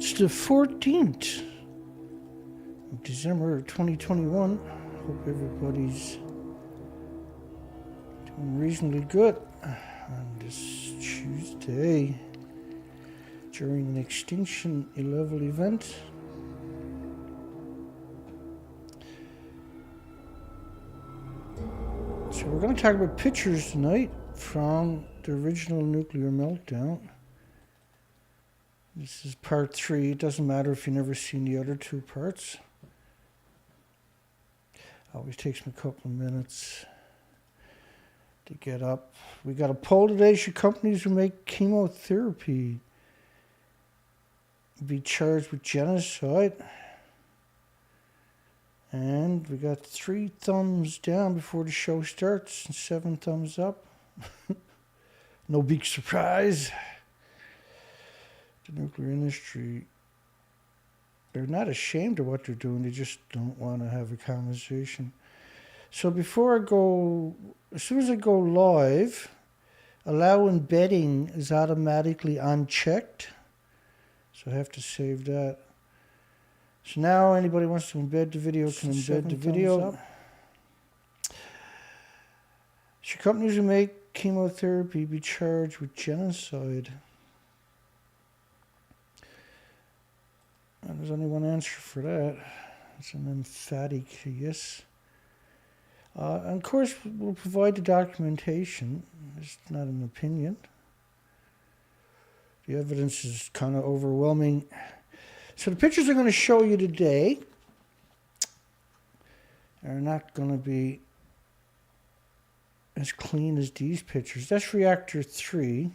It's the 14th of December 2021. Hope everybody's doing reasonably good on this Tuesday during an Extinction level event. So we're going to talk about pictures tonight from the original nuclear meltdown. This is part 3. It doesn't matter if you've never seen the other 2 parts. Always takes me a couple of minutes to get up. We got a poll today. Should companies who make chemotherapy be charged with genocide? And we got 3 thumbs down before the show starts and 7 thumbs up. No big surprise. The nuclear industry, they're not ashamed of what they're doing. They just don't want to have a conversation. So before I go, as soon as I go live, allow embedding is automatically unchecked. So I have to save that. So now anybody wants to embed the video can embed the video. Should companies who make chemotherapy be charged with genocide? And there's only one answer for that. It's an emphatic yes. And of course, we'll provide the documentation. It's not an opinion. The evidence is kind of overwhelming. So the pictures I'm going to show you today are not going to be as clean as these pictures. That's Reactor 3.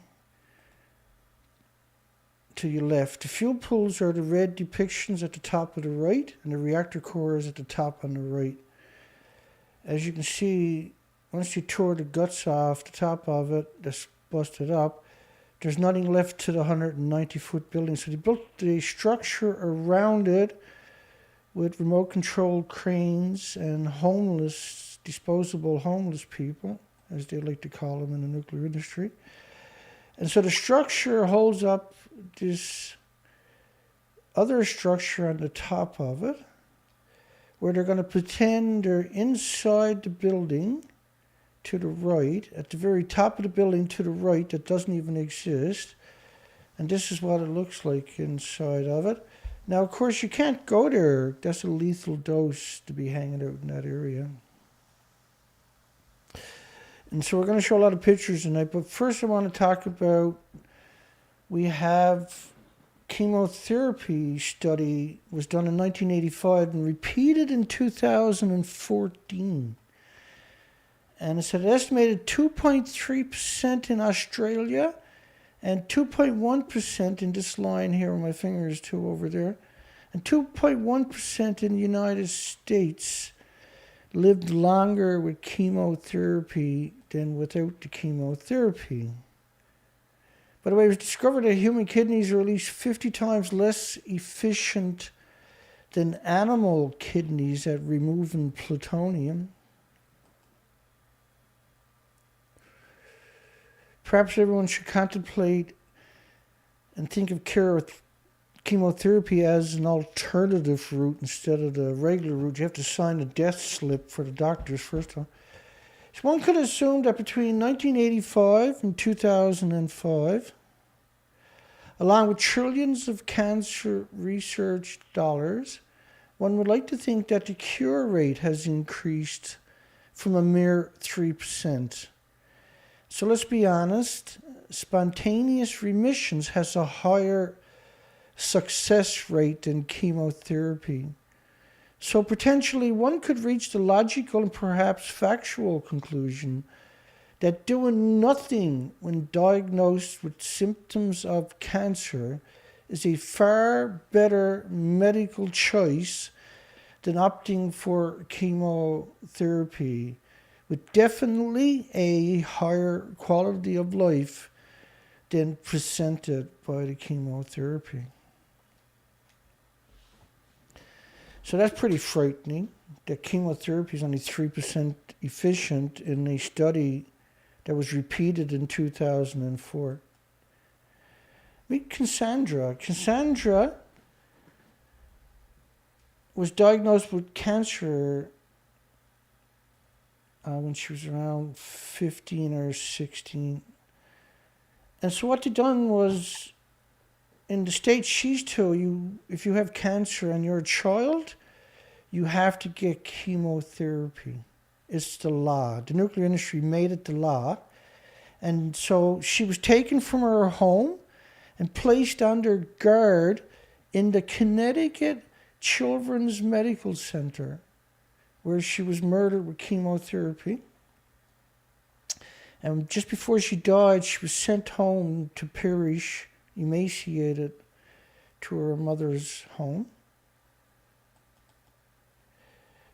To your left. The fuel pools are the red depictions at the top of the right, and the reactor core is at the top on the right. As you can see, once you tore the guts off the top of it, that's busted up, there's nothing left to the 190-foot building. So they built the structure around it with remote control cranes and homeless, disposable homeless people, as they like to call them in the nuclear industry. And so the structure holds up this other structure on the top of it, where they're going to pretend they're inside the building to the right, at the very top of the building to the right that doesn't even exist. And this is what it looks like inside of it. Now, of course, you can't go there. That's a lethal dose to be hanging out in that area. And so we're going to show a lot of pictures tonight, but first I want to talk about, we have chemotherapy study was done in 1985 and repeated in 2014. And it said an estimated 2.3% in Australia and 2.1% in this line here where my finger is to over there, and 2.1% in the United States lived longer with chemotherapy than without the chemotherapy. By the way, it was discovered that human kidneys are at least 50 times less efficient than animal kidneys at removing plutonium. Perhaps everyone should contemplate and think of care with chemotherapy as an alternative route instead of the regular route. You have to sign a death slip for the doctors first time. So one could assume that between 1985 and 2005, along with trillions of cancer research dollars, one would like to think that the cure rate has increased from a mere 3%. So let's be honest, spontaneous remissions has a higher success rate than chemotherapy. So potentially one could reach the logical and perhaps factual conclusion that doing nothing when diagnosed with symptoms of cancer is a far better medical choice than opting for chemotherapy, with definitely a higher quality of life than presented by the chemotherapy. So that's pretty frightening, that chemotherapy is only 3% efficient in a study that was repeated in 2004. Meet Cassandra. Cassandra was diagnosed with cancer when she was around 15 or 16. And so what they done was, in the state she's to, if you have cancer and you're a child, you have to get chemotherapy. It's the law. The nuclear industry made it the law. And so she was taken from her home and placed under guard in the Connecticut Children's Medical Center, where she was murdered with chemotherapy. And just before she died, she was sent home to perish, emaciated, to her mother's home.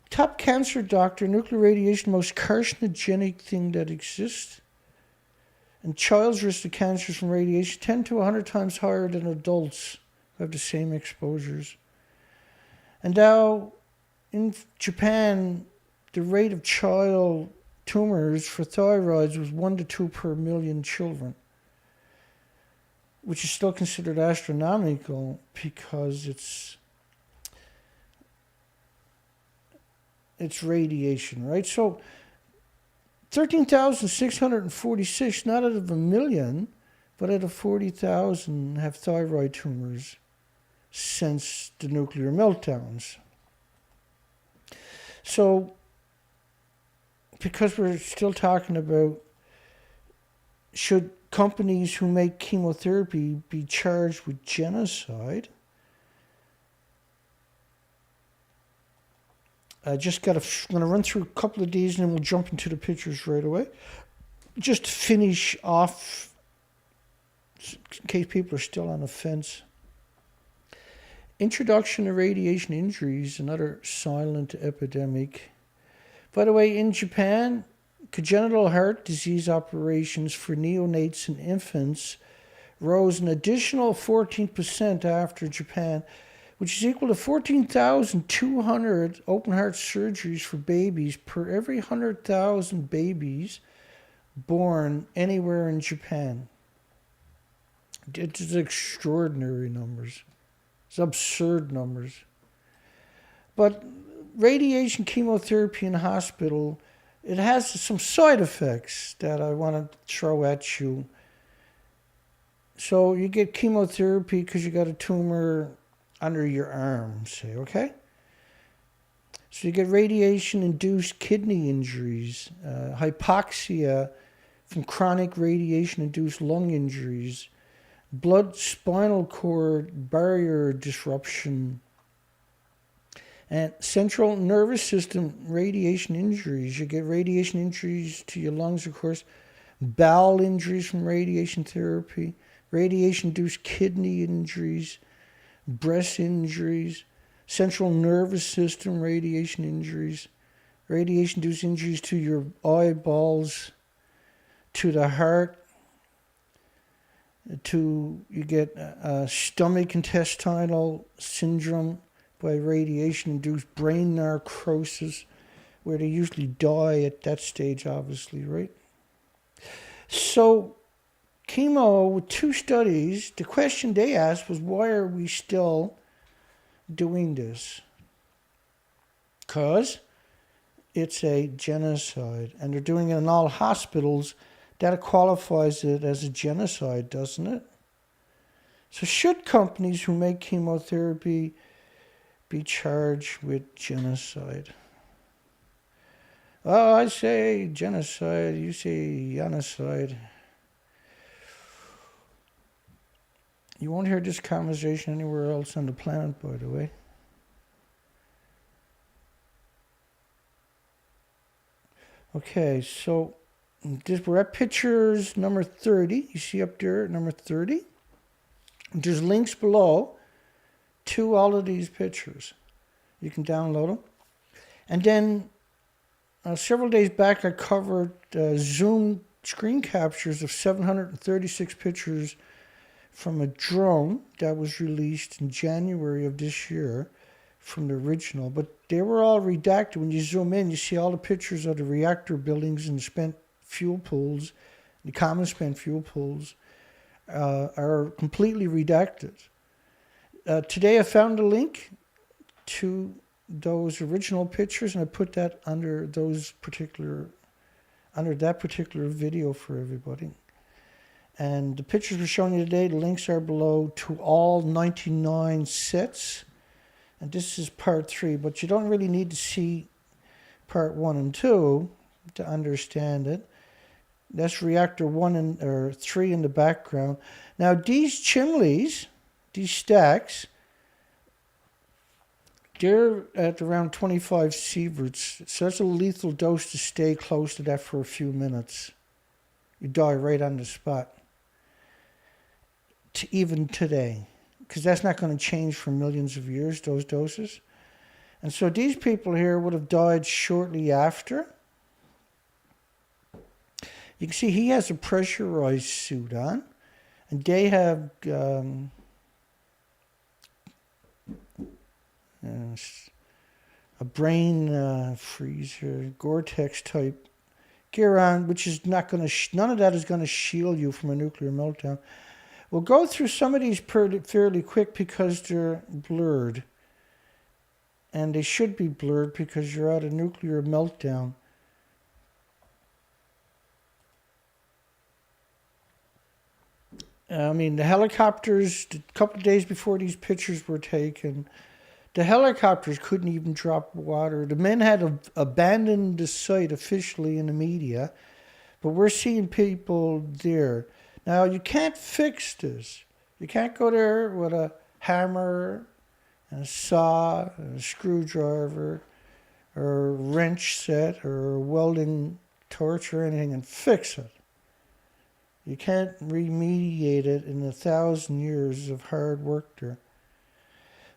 Top cancer doctor, nuclear radiation, most carcinogenic thing that exists. And child's risk of cancers from radiation 10 to 100 times higher than adults who have the same exposures. And now, in Japan, the rate of child tumors for thyroids was 1 to 2 per million children, which is still considered astronomical because it's radiation, right? So 13,646, not out of a million, but out of 40,000 have thyroid tumors since the nuclear meltdowns. So, because we're still talking about should companies who make chemotherapy be charged with genocide, I'm going to run through a couple of these and then we'll jump into the pictures right away. Just to finish off, in case people are still on the fence. Introduction of radiation injuries, another silent epidemic. By the way, in Japan, congenital heart disease operations for neonates and infants rose an additional 14% after Japan, which is equal to 14,200 open heart surgeries for babies per every 100,000 babies born anywhere in Japan. It's extraordinary numbers. It's absurd numbers. But radiation chemotherapy in hospital, it has some side effects that I want to throw at you. So you get chemotherapy because you got a tumor under your arm, say, okay? So you get radiation-induced kidney injuries, hypoxia from chronic radiation-induced lung injuries, blood spinal cord barrier disruption, and central nervous system radiation injuries. You get radiation injuries to your lungs, of course, bowel injuries from radiation therapy, radiation-induced kidney injuries, breast injuries, central nervous system radiation injuries, radiation-induced injuries to your eyeballs, to the heart, you get stomach intestinal syndrome by radiation-induced brain necrosis, where they usually die at that stage, obviously, right? So, chemo, with 2 studies, the question they asked was, why are we still doing this? Because it's a genocide, and they're doing it in all hospitals. That qualifies it as a genocide, doesn't it? So should companies who make chemotherapy be charged with genocide? Oh, I say genocide, you say genocide. You won't hear this conversation anywhere else on the planet, by the way. Okay, so we're at pictures number 30. You see up there, number 30. There's links below to all of these pictures. You can download them. And then several days back, I covered Zoom screen captures of 736 pictures from a drone that was released in January of this year from the original. But they were all redacted. When you zoom in, you see all the pictures of the reactor buildings and spent fuel pools, the common spent fuel pools, are completely redacted. Today I found a link to those original pictures, and I put that under that particular video for everybody. And the pictures we're showing you today, the links are below to all 99 sets. And this is part 3, but you don't really need to see part 1 and 2 to understand it. That's reactor 1 or 3 in the background. Now these chimneys, these stacks, they're at around 25 sieverts. So that's a lethal dose to stay close to that for a few minutes. You die right on the spot. Even today. Because that's not going to change for millions of years, those doses. And so these people here would have died shortly after. You can see he has a pressurized suit on. And they have a brain freezer, Gore-Tex type gear on, which is not going to, none of that is going to shield you from a nuclear meltdown. We'll go through some of these fairly quick because they're blurred. And they should be blurred because you're at a nuclear meltdown. I mean, the helicopters, a couple of days before these pictures were taken, the helicopters couldn't even drop water. The men had abandoned the site officially in the media, but we're seeing people there. Now, you can't fix this. You can't go there with a hammer and a saw and a screwdriver or a wrench set or a welding torch or anything and fix it. You can't remediate it in 1,000 years of hard work there.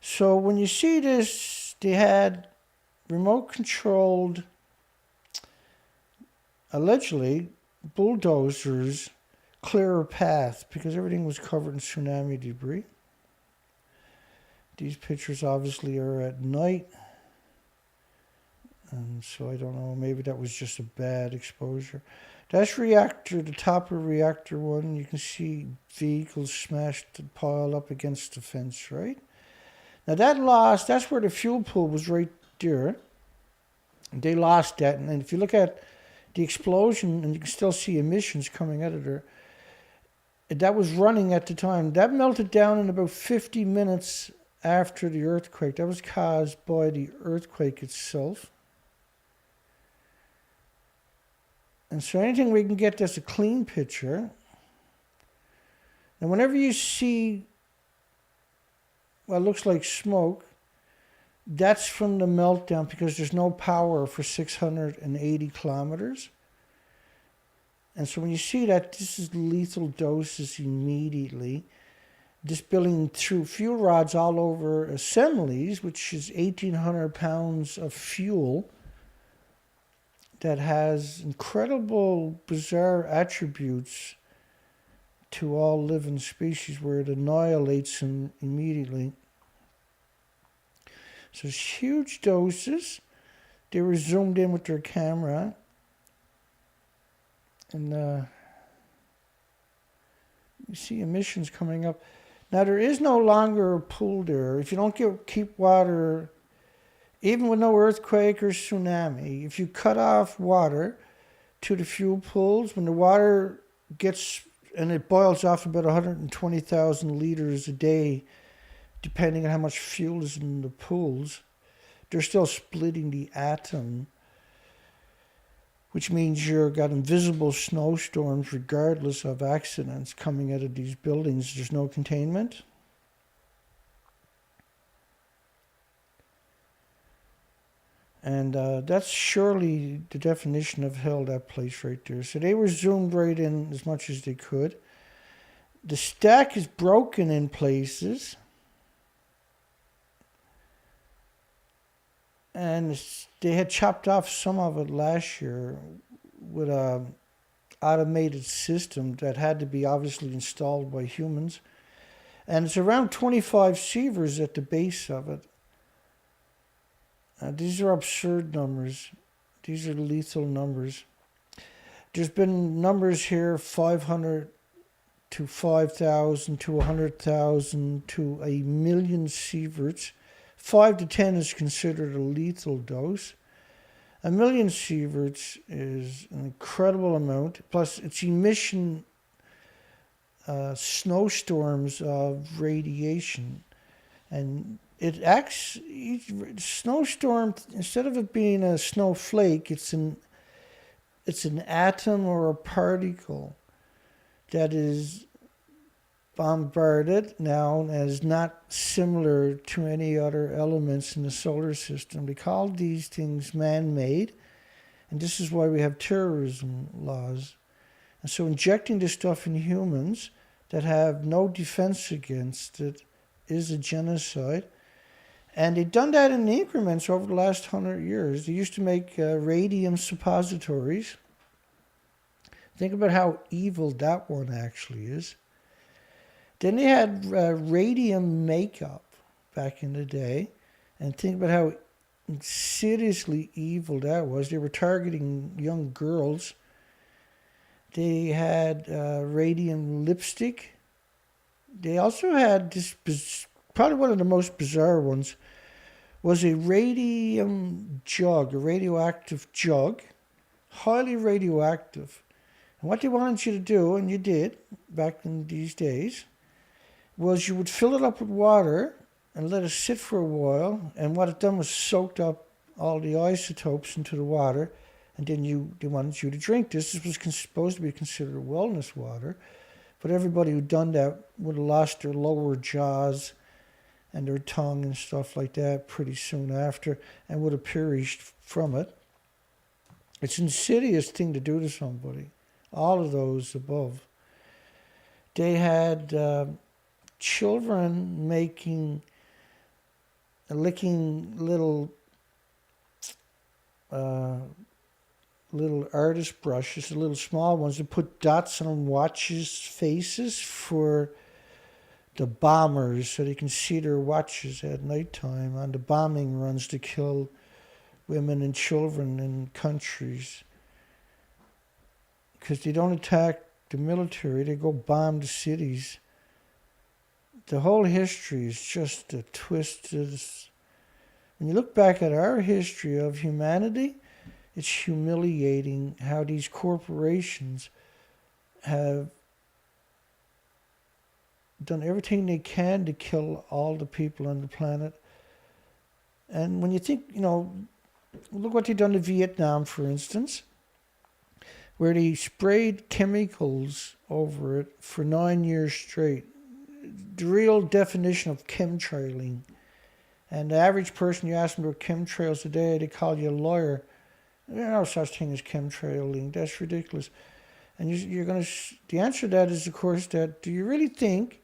So when you see this, they had remote-controlled, allegedly, bulldozers clear a path because everything was covered in tsunami debris. These pictures obviously are at night. And so I don't know, maybe that was just a bad exposure. That's reactor, the top of reactor 1. You can see vehicles smashed and piled up against the fence, right? Now that lost, that's where the fuel pool was right there. And they lost that. And if you look at the explosion, and you can still see emissions coming out of there, that was running at the time. That melted down in about 50 minutes after the earthquake. That was caused by the earthquake itself. And so anything we can get that's a clean picture. And whenever you see what looks like smoke, that's from the meltdown because there's no power for 680 kilometers. And so when you see that, this is lethal doses immediately. This building threw fuel rods all over assemblies, which is 1,800 pounds of fuel that has incredible, bizarre attributes to all living species where it annihilates them immediately. So it's huge doses. They were zoomed in with their camera. And you see emissions coming up. Now there is no longer a pool there. If you don't keep water, even with no earthquake or tsunami, if you cut off water to the fuel pools, when the water gets, and it boils off about 120,000 liters a day, depending on how much fuel is in the pools, they're still splitting the atom, which means you've got invisible snowstorms regardless of accidents coming out of these buildings. There's no containment. And that's surely the definition of hell, that place right there. So they were zoomed right in as much as they could. The stack is broken in places. And they had chopped off some of it last year with a automated system that had to be obviously installed by humans. And it's around 25 sievers at the base of it. These are absurd numbers. These are lethal numbers. There's been numbers here, 500 to 5,000 to 100,000 to 1,000,000 sieverts. 5 to 10 is considered a lethal dose. 1,000,000 sieverts is an incredible amount. Plus, it's emission snowstorms of radiation. And it acts, each snowstorm, instead of it being a snowflake, it's an atom or a particle that is bombarded now and is not similar to any other elements in the solar system. They call these things man-made, and this is why we have terrorism laws. And so injecting this stuff in humans that have no defense against it is a genocide. And they've done that in increments over the last 100 years. They used to make radium suppositories. Think about how evil that one actually is. Then they had radium makeup back in the day. And think about how insidiously evil that was. They were targeting young girls. They had radium lipstick. They also had this, probably one of the most bizarre ones, was a radium jug, a radioactive jug, highly radioactive. And what they wanted you to do, and you did back in these days, was you would fill it up with water and let it sit for a while. And what it done was soaked up all the isotopes into the water. And then they wanted you to drink this. This was supposed to be considered wellness water. But everybody who'd done that would have lost their lower jaws and their tongue and stuff like that pretty soon after and would have perished from it. It's an insidious thing to do to somebody. All of those above. They had children licking little artist brushes, the little small ones, to put dots on watches' faces for the bombers so they can see their watches at nighttime on the bombing runs to kill women and children in countries. Because they don't attack the military, they go bomb the cities. The whole history is just a twisted. When you look back at our history of humanity, it's humiliating how these corporations have done everything they can to kill all the people on the planet. And when you think, look what they've done to Vietnam, for instance, where they sprayed chemicals over it for 9 years straight. The real definition of chemtrailing. And the average person, you ask them about chemtrails today, they call you a lawyer. There's no such thing as chemtrailing. That's ridiculous. And the answer to that is, of course, that do you really think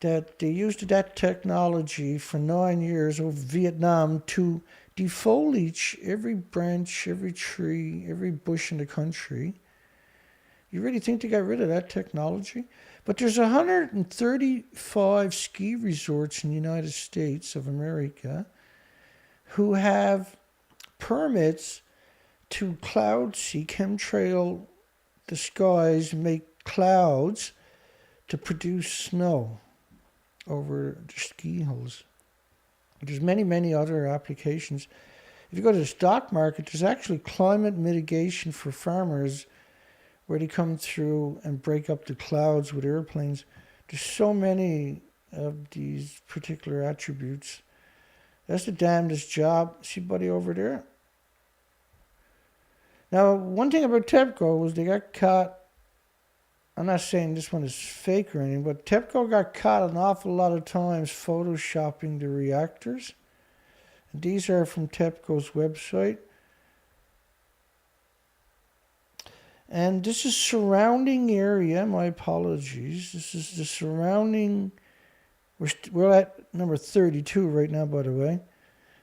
that they used that technology for 9 years over Vietnam to defoliage every branch, every tree, every bush in the country? You really think they got rid of that technology? But there's 135 ski resorts in the United States of America who have permits to cloud seek, chemtrail the skies, make clouds to produce snow over the ski hills. There's many, many other applications. If you go to the stock market, there's actually climate mitigation for farmers where they come through and break up the clouds with airplanes. There's so many of these particular attributes. That's the damnedest job. See buddy over there? Now, one thing about TEPCO was they got caught. I'm not saying this one is fake or anything, but TEPCO got caught an awful lot of times photoshopping the reactors. And these are from TEPCO's website. And this is surrounding area. My apologies. This is the surrounding. We're at number 32 right now, by the way.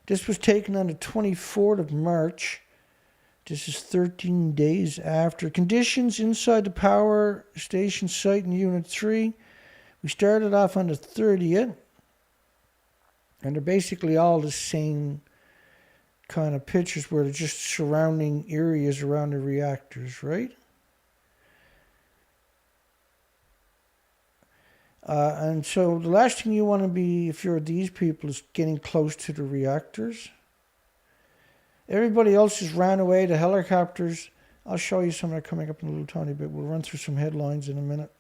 This was taken on the 24th of March. This is 13 days after. Conditions inside the power station site in Unit 3. We started off on the 30th. And they're basically all the same kind of pictures where they're just surrounding areas around the reactors, right? And so the last thing you want to be, if you're these people, is getting close to the reactors. Everybody else has ran away. The helicopters. I'll show you some that are coming up in a little tiny bit. We'll run through some headlines in a minute.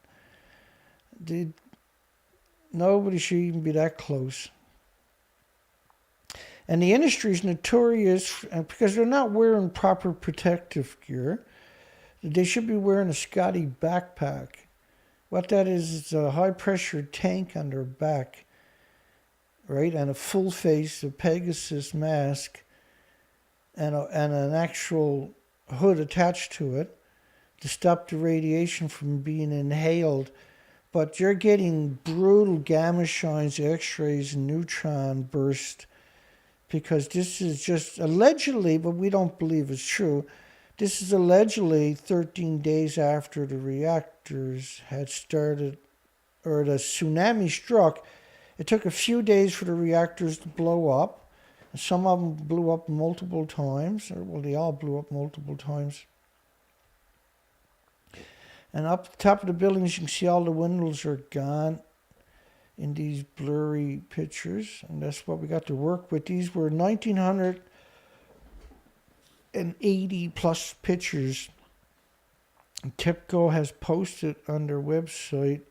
Nobody should even be that close. And the industry is notorious because they're not wearing proper protective gear. They should be wearing a Scotty backpack. What that is a high-pressure tank on their back, right? And a full face, a Pegasus mask, and an actual hood attached to it to stop the radiation from being inhaled. But you're getting brutal gamma shines, X-rays, and neutron bursts, because this is just allegedly, but we don't believe it's true, this is allegedly 13 days after the reactors had started, or the tsunami struck. It took a few days for the reactors to blow up. And some of them blew up multiple times, well, they all blew up multiple times. And up the top of the buildings, you can see all the windows are gone in these blurry pictures. And that's what we got to work with. These were 1980 plus pictures. And TIPCO has posted on their website.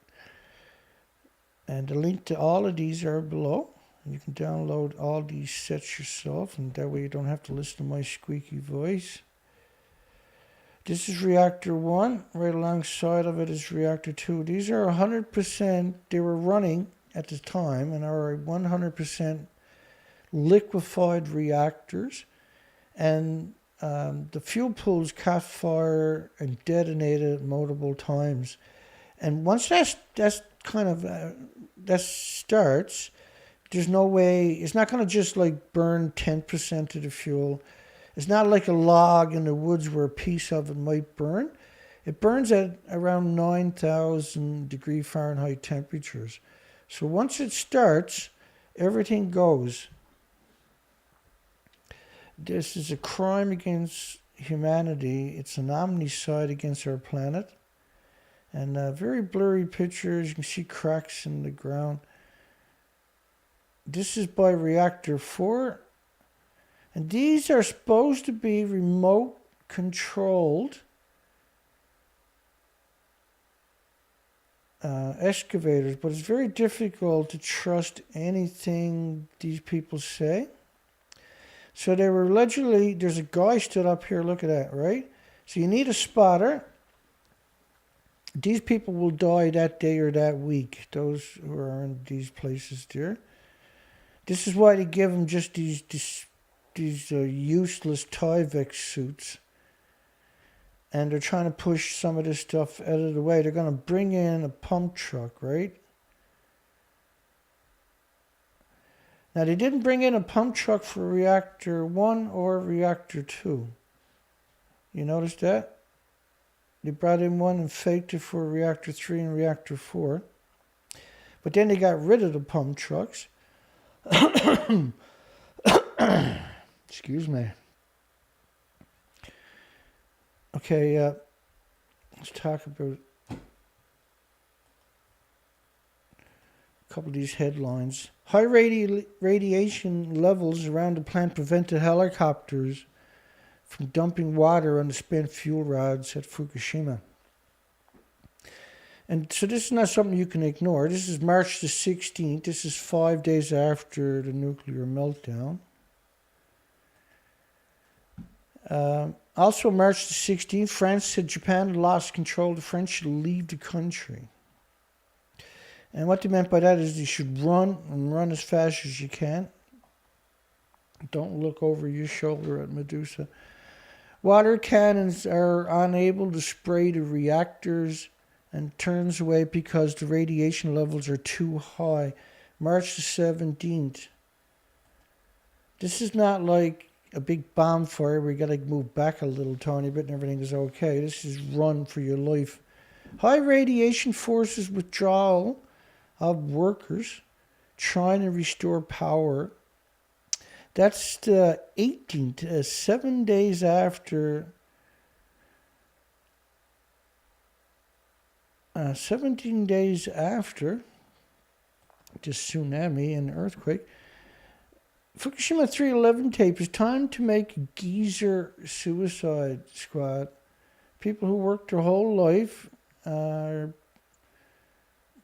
And the link to all of these are below. You can download all these sets yourself. And that way you don't have to listen to my squeaky voice. This is Reactor 1. Right alongside of it is Reactor 2. These are 100%, they were running at the time and are 100% liquefied reactors. And the fuel pools caught fire and detonated multiple times. And once that starts, there's no way, it's not going to just like burn 10% of the fuel. It's not like a log in the woods where a piece of it might burn. It burns at around 9,000 degree Fahrenheit temperatures. So once it starts, everything goes. This is a crime against humanity. It's an omnicide against our planet. And very blurry pictures. You can see cracks in the ground. This is by Reactor 4. And these are supposed to be remote controlled excavators, but it's very difficult to trust anything these people say. So they were allegedly, there's a guy stood up here, look at that, right? So you need a spotter. These people will die that day or that week, those who are in these places there. This is why they give them just these useless Tyvek suits. And they're trying to push some of this stuff out of the way. They're going to bring in a pump truck, right? Now, they didn't bring in a pump truck for Reactor 1 or Reactor 2. You notice that? They brought in one and faked it for Reactor 3 and Reactor 4. But then they got rid of the pump trucks. Excuse me. Okay, let's talk about a couple of these headlines. High radiation levels around the plant prevented helicopters from dumping water on the spent fuel rods at Fukushima. And so this is not something you can ignore. This is March the 16th. This is 5 days after the nuclear meltdown. Also March the 16th, France said Japan had lost control. The French should leave the country. And what they meant by that is you should run and run as fast as you can. Don't look over your shoulder at Medusa. Water cannons are unable to spray the reactors and turns away because the radiation levels are too high. March the 17th. This is not like a big bomb fire where you got to move back a little tiny bit and everything is okay. This is run for your life. High radiation forces withdrawal of workers trying to restore power. That's the 18th, 7 days after 17 days after just tsunami and earthquake. Fukushima 311 tape is time to make a geezer suicide squad. People who worked their whole life are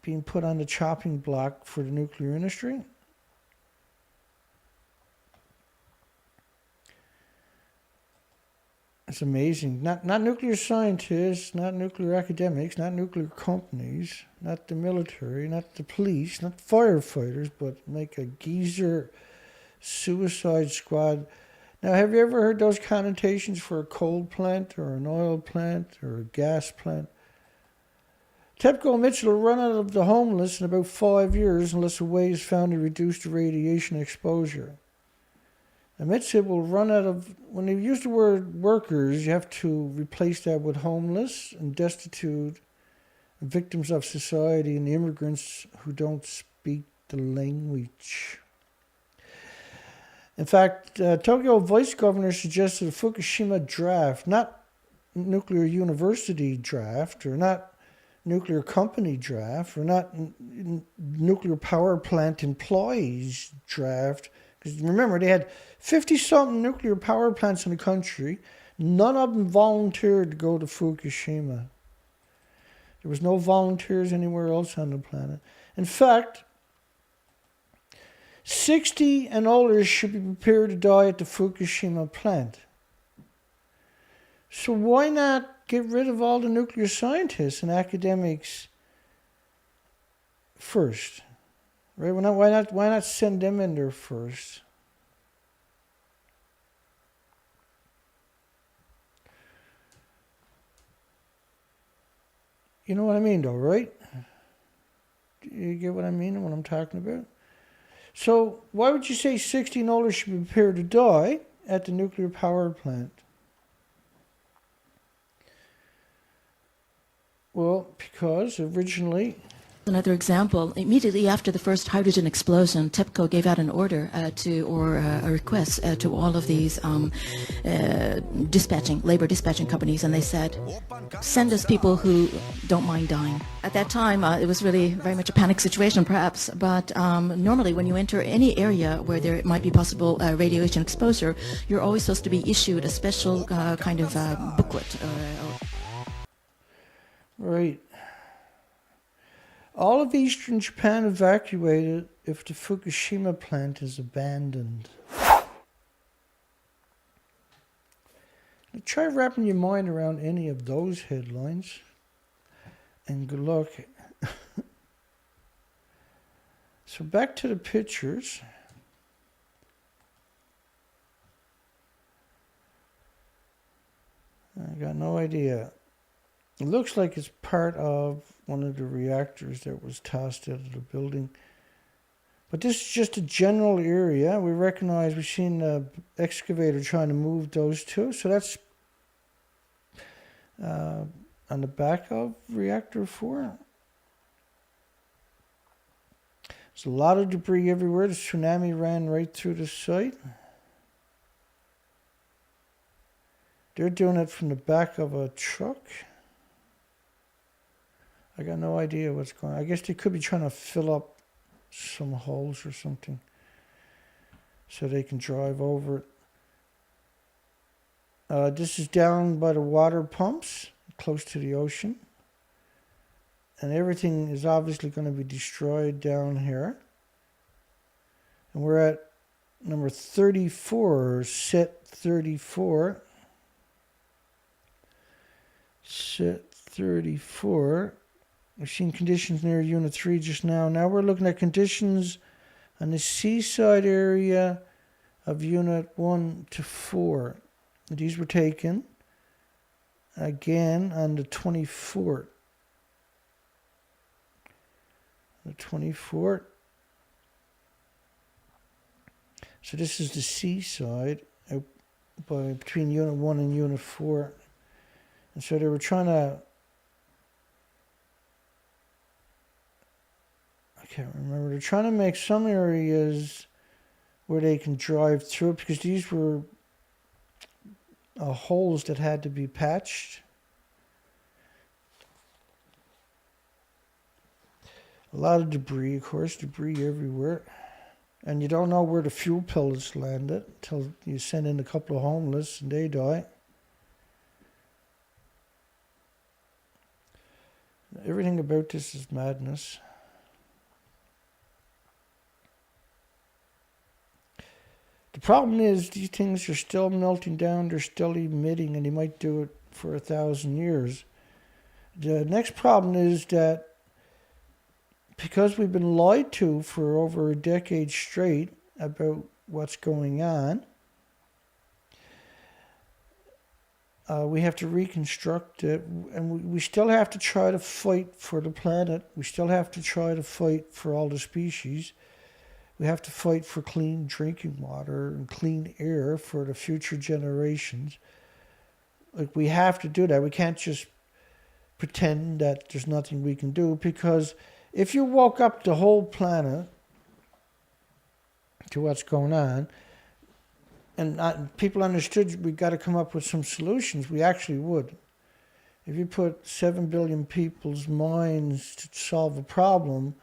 being put on the chopping block for the nuclear industry. It's amazing. Not nuclear scientists, not nuclear academics, not nuclear companies, not the military, not the police, not firefighters, but make a geezer suicide squad. Now, have you ever heard those connotations for a coal plant or an oil plant or a gas plant? TEPCO admits it'll run out of the homeless in about 5 years unless a way is found to reduce the radiation exposure. Admits it will run out of, when they use the word workers, you have to replace that with homeless and destitute, victims of society and immigrants who don't speak the language. In fact, Tokyo Vice Governor suggested a Fukushima draft, not nuclear university draft, or not nuclear company draft, or not nuclear power plant employees draft. Because remember, they had 50-something nuclear power plants in the country. None of them volunteered to go to Fukushima. There was no volunteers anywhere else on the planet. In fact, 60 and older should be prepared to die at the Fukushima plant. So why not get rid of all the nuclear scientists and academics first? Right? Why not send them in there first? You know what I mean, though, right? Do you get what I mean and what I'm talking about? So why would you say 60 and older should be prepared to die at the nuclear power plant? Well, because originally... Another example, immediately after the first hydrogen explosion, TEPCO gave out an order a request to all of these labor dispatching companies, and they said, send us people who don't mind dying. At that time, it was really very much a panic situation, perhaps, but normally when you enter any area where there might be possible radiation exposure, you're always supposed to be issued a special kind of booklet. Right. All of eastern Japan evacuated if the Fukushima plant is abandoned. Now try wrapping your mind around any of those headlines, and good luck. So back to the pictures. I got no idea. It looks like it's part of one of the reactors that was tossed out of the building. But this is just a general area. We recognize, we've seen the excavator trying to move those two. So that's on the back of Reactor 4. There's a lot of debris everywhere. The tsunami ran right through the site. They're doing it from the back of a truck. I got no idea what's going on. I guess they could be trying to fill up some holes or something so they can drive over it. This is down by the water pumps, close to the ocean. And everything is obviously going to be destroyed down here. And we're at number 34, set 34. Set 34. We've seen conditions near Unit 3 just now. Now we're looking at conditions on the seaside area of Unit 1 to 4. These were taken again on the 24th. The 24th. So this is the seaside between Unit 1 and Unit 4. And so they were trying to... I can't remember. They're trying to make some areas where they can drive through it, because these were holes that had to be patched. A lot of debris, of course, debris everywhere. And you don't know where the fuel pellets landed until you send in a couple of homeless and they die. Everything about this is madness. The problem is these things are still melting down, they're still emitting, and they might do it for 1,000 years. The next problem is that because we've been lied to for over a decade straight about what's going on, we have to reconstruct it, and we still have to try to fight for the planet. We still have to try to fight for all the species. We have to fight for clean drinking water and clean air for the future generations. Like, we have to do that. We can't just pretend that there's nothing we can do, because if you woke up the whole planet to what's going on, and people understood we got to come up with some solutions, we actually would. If you put 7 billion people's minds to solve a problem,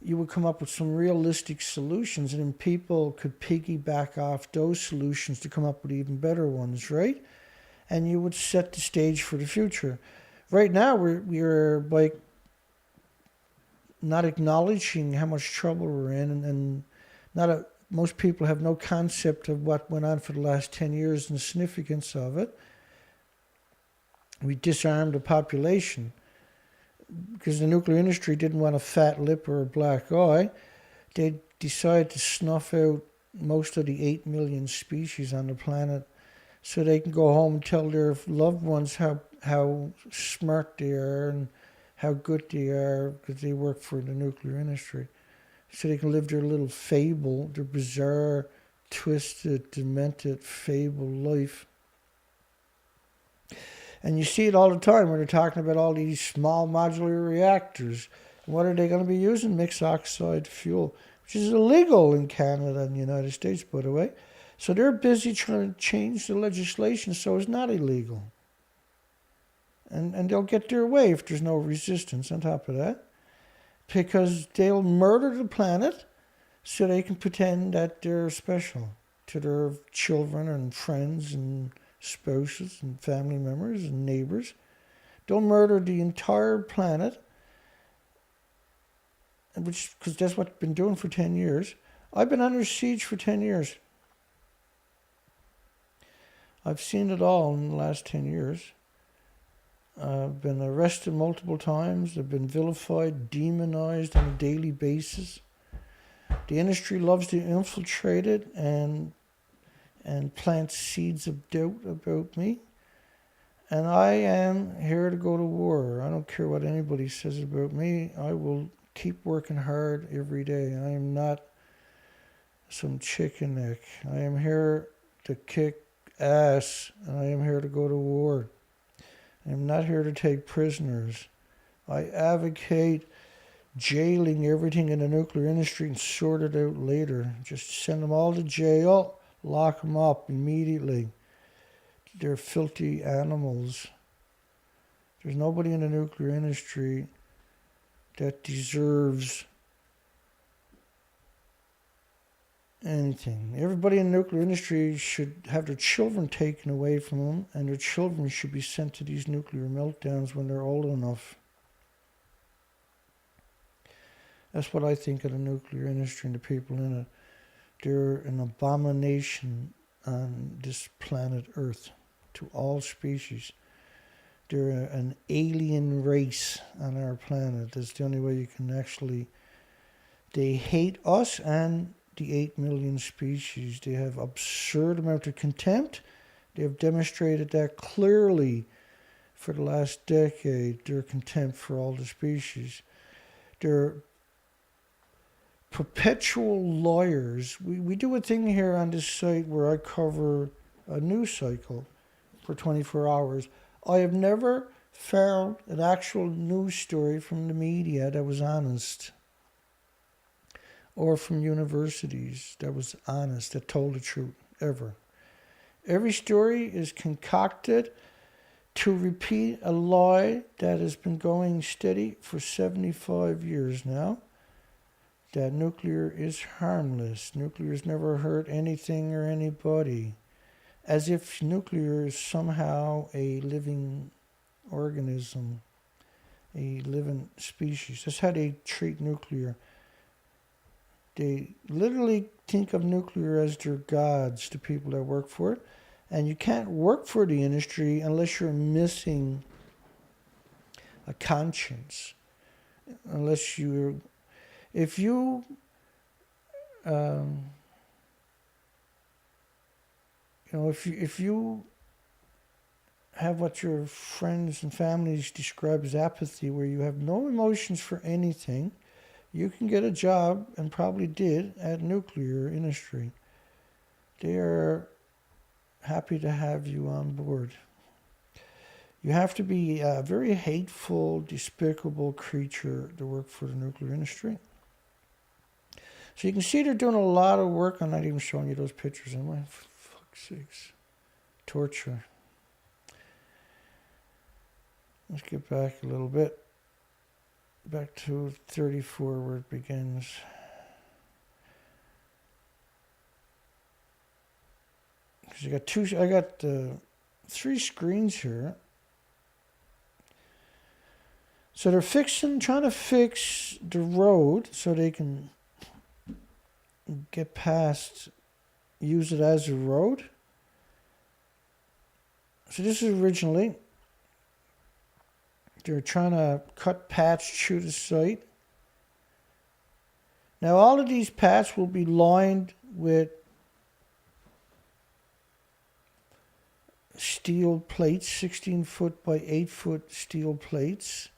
you would come up with some realistic solutions, and then people could piggyback off those solutions to come up with even better ones, right? And you would set the stage for the future. Right now, we're like not acknowledging how much trouble we're in, and most people have no concept of what went on for the last 10 years and the significance of it. We disarmed the population because the nuclear industry didn't want a fat lip or a black eye. They decided to snuff out most of the 8 million species on the planet so they can go home and tell their loved ones how smart they are and how good they are because they work for the nuclear industry. So they can live their little fable, their bizarre, twisted, demented fable life. And you see it all the time when they're talking about all these small modular reactors. And what are they going to be using? Mixed oxide fuel, which is illegal in Canada and the United States, by the way. So they're busy trying to change the legislation so it's not illegal. And they'll get their way if there's no resistance on top of that. Because they'll murder the planet so they can pretend that they're special to their children and friends and spouses and family members and neighbors. They'll murder the entire planet, because that's what they've been doing for 10 years. I've been under siege for 10 years. I've seen it all in the last 10 years. I've been arrested multiple times. I've been vilified, demonized on a daily basis. The industry loves to infiltrate it and plant seeds of doubt about me. And I am here to go to war. I don't care what anybody says about me. I will keep working hard every day. I am not some chicken neck. I am here to kick ass, and I am here to go to war. I'm not here to take prisoners. I advocate jailing everything in the nuclear industry and sort it out later. Just send them all to jail, lock them up immediately. They're filthy animals. There's nobody in the nuclear industry that deserves anything. Everybody in the nuclear industry should have their children taken away from them, and their children should be sent to these nuclear meltdowns when they're old enough. That's what I think of the nuclear industry and the people in it. They're an abomination on this planet Earth to all species. They're an alien race on our planet. That's the only way you can actually... They hate us and the 8 million species. They have absurd amount of contempt. They have demonstrated that clearly for the last decade, their contempt for all the species. They're perpetual liars. We do a thing here on this site where I cover a news cycle for 24 hours. I have never found an actual news story from the media that was honest, or from universities that was honest, that told the truth, ever. Every story is concocted to repeat a lie that has been going steady for 75 years now, that nuclear is harmless. Nuclear has never hurt anything or anybody. As if nuclear is somehow a living organism, a living species. That's how they treat nuclear. They literally think of nuclear as their gods, the people that work for it. And you can't work for the industry unless you're missing a conscience. Unless you're, if you, if you have what your friends and families describe as apathy, where you have no emotions for anything, you can get a job, and probably did, at nuclear industry. They are happy to have you on board. You have to be a very hateful, despicable creature to work for the nuclear industry. So you can see they're doing a lot of work. I'm not even showing you those pictures. Am I? For fuck's sakes. Torture. Let's get back a little bit. Back to 34 where it begins. Because I got 3 screens here. So they're trying to fix the road so they can get past, use it as a road. So this is originally, they're trying to cut paths through the site. Now all of these paths will be lined with steel plates, 16-foot by 8-foot steel plates.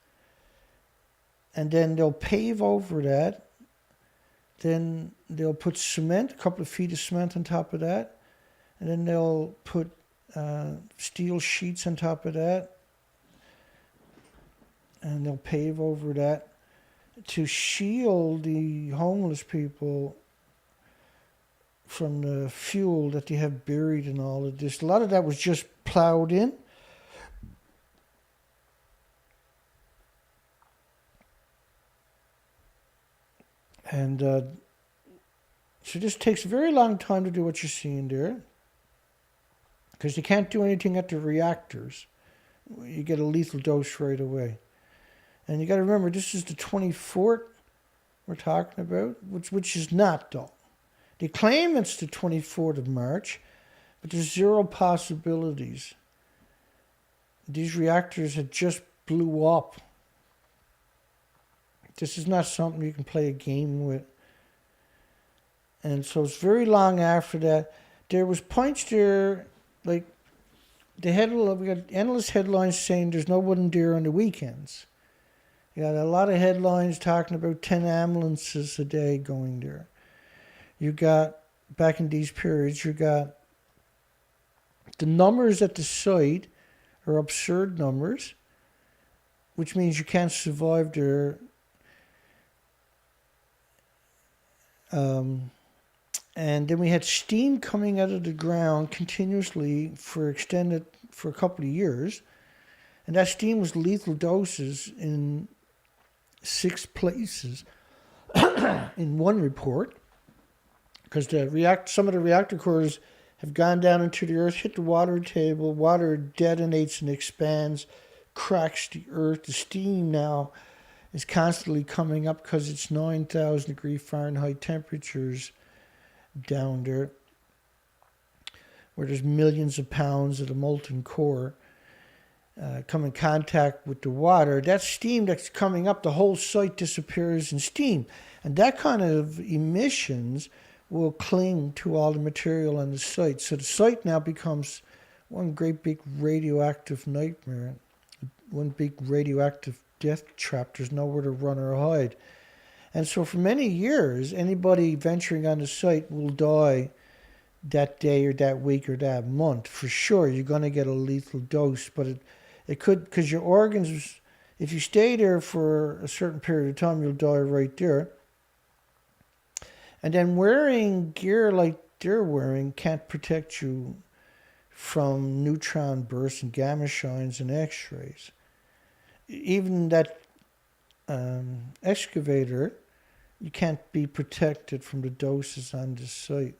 And then they'll pave over that. Then they'll put cement, a couple of feet of cement on top of that. And then they'll put steel sheets on top of that. And they'll pave over that to shield the homeless people from the fuel that they have buried in all of this. A lot of that was just plowed in. And so this takes a very long time to do what you're seeing there, because you can't do anything at the reactors. You get a lethal dose right away. And you got to remember, this is the 24th we're talking about, which is not, though. They claim it's the 24th of March, but there's 0 possibilities. These reactors had just blew up. This is not something you can play a game with. And so it's very long after that. There was points there, like, we got endless headlines saying there's no wooden deer on the weekends. You got a lot of headlines talking about 10 ambulances a day going there. You got, back in these periods, you got the numbers at the site are absurd numbers, which means you can't survive there. And then we had steam coming out of the ground continuously for a couple of years. And that steam was lethal doses in 6 places in one report. Because some of the reactor cores have gone down into the earth, hit the water table, water detonates and expands, cracks the earth. The steam now is constantly coming up because it's 9,000 degree Fahrenheit temperatures down there, where there's millions of pounds of the molten core come in contact with the water. That steam that's coming up, the whole site disappears in steam. And that kind of emissions will cling to all the material on the site. So the site now becomes one great big radioactive nightmare, one big radioactive death trap. There's nowhere to run or hide. And so for many years, anybody venturing on the site will die that day or that week or that month. For sure, you're going to get a lethal dose, but it could, because your organs, if you stay there for a certain period of time, you'll die right there. And then wearing gear like they're wearing can't protect you from neutron bursts and gamma shines and X-rays. Even that excavator, you can't be protected from the doses on the site.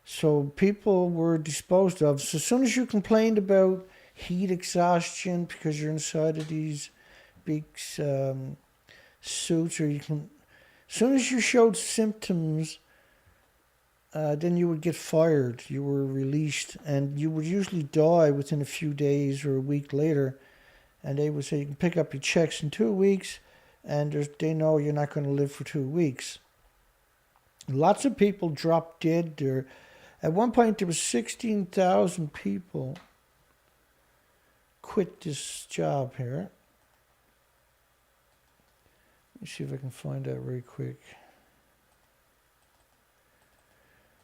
So people were disposed of. So as soon as you complained about heat exhaustion because you're inside of these big suits, or as soon as you showed symptoms, then you would get fired. You were released, and you would usually die within a few days or a week later. And they would say you can pick up your checks in 2 weeks, and they know you're not going to live for 2 weeks. Lots of people dropped dead there. At one point, there was 16,000 people quit this job here. Let me see if I can find that very quick.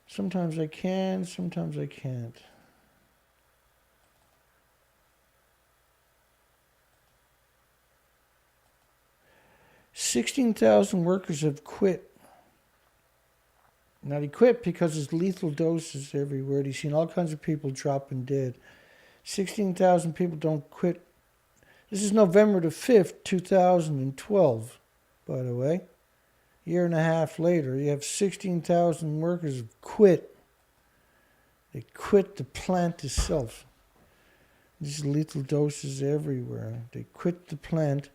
Sometimes I can, sometimes I can't. $16,000 workers have quit. Now, they quit because there's lethal doses everywhere. They've seen all kinds of people dropping dead. 16,000 people don't quit. This is November the 5th, 2012, by the way. A year and a half later, you have 16,000 workers have quit. They quit the plant itself. There's lethal doses everywhere. They quit the plant.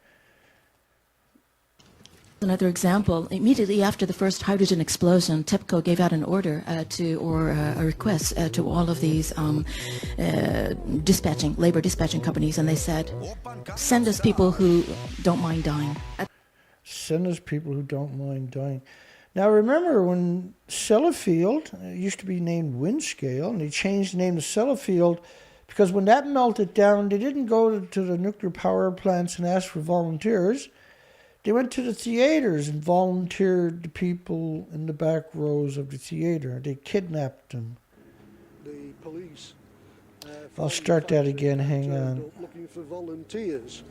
Another example, immediately after the first hydrogen explosion, TEPCO gave out an order a request to all of these labor dispatching companies, and they said, send us people who don't mind dying. Send us people who don't mind dying. Now remember when Sellafield used to be named Windscale, and they changed the name to Sellafield because when that melted down, they didn't go to the nuclear power plants and ask for volunteers. They went to the theaters and volunteered the people in the back rows of the theater. They kidnapped them. The police. I'll start that again. Hang on. Looking for volunteers.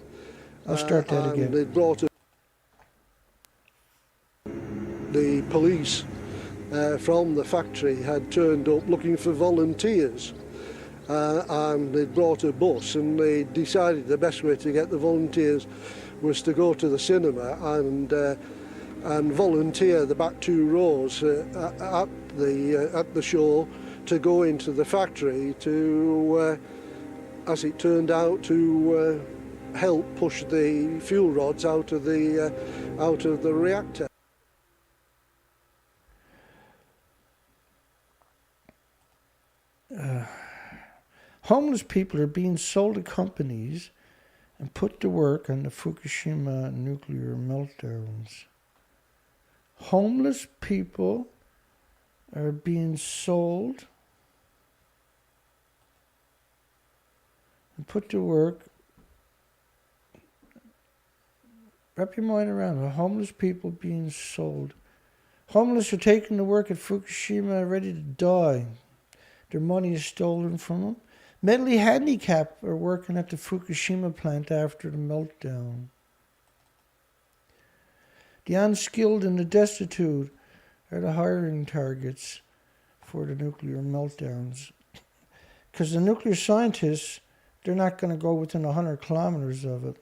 I'll start that again. They brought the police from the factory had turned up looking for volunteers. And they brought a bus, and they decided the best way to get the volunteers was to go to the cinema and volunteer the back 2 rows at the show to go into the factory to, as it turned out, to help push the fuel rods out of the reactor. Homeless people are being sold to companies and put to work on the Fukushima nuclear meltdowns. Homeless people are being sold and put to work. Wrap your mind around it. Homeless people being sold. Homeless are taken to work at Fukushima ready to die. Their money is stolen from them. Mentally handicapped are working at the Fukushima plant after the meltdown. The unskilled and the destitute are the hiring targets for the nuclear meltdowns. Because the nuclear scientists, they're not going to go within 100 kilometers of it.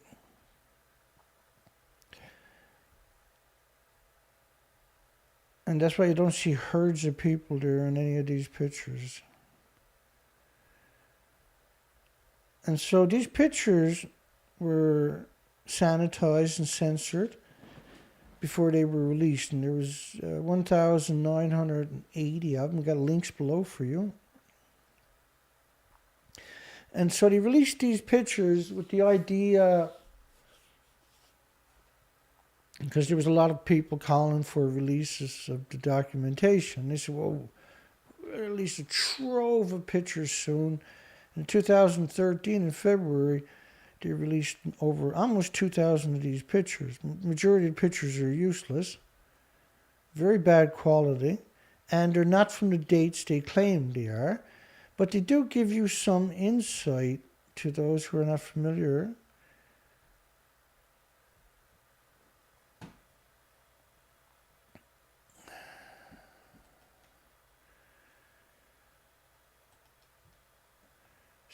And that's why you don't see herds of people there in any of these pictures. And so these pictures were sanitized and censored before they were released. And there was 1,980 of them. We've got links below for you. And so they released these pictures with the idea, because there was a lot of people calling for releases of the documentation. They said, well, we'll release a trove of pictures soon. In 2013, in February, they released over almost 2,000 of these pictures. Majority of the pictures are useless, very bad quality, and they're not from the dates they claim they are, but they do give you some insight to those who are not familiar.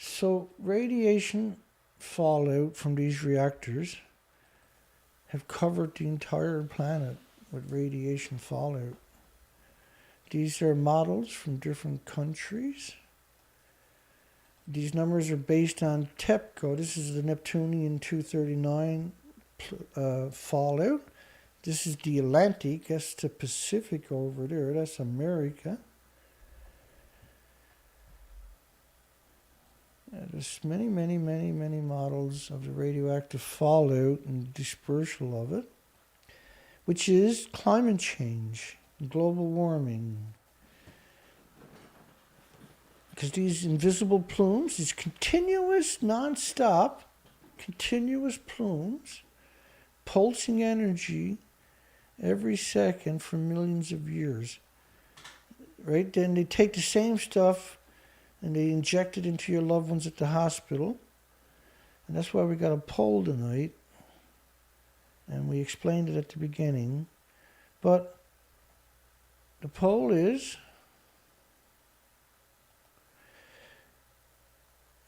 So radiation fallout from these reactors have covered the entire planet with radiation fallout. These are models from different countries. These numbers are based on TEPCO. This is the Neptunian 239 fallout. This is the Atlantic. That's the Pacific over there. That's America. There's many models of the radioactive fallout and dispersal of it, which is climate change, global warming. Because these invisible plumes, these continuous, non-stop, continuous plumes, pulsing energy every second for millions of years. Right? Then they take the same stuff and they inject it into your loved ones at the hospital. And that's why we got a poll tonight. And we explained it at the beginning. But the poll is,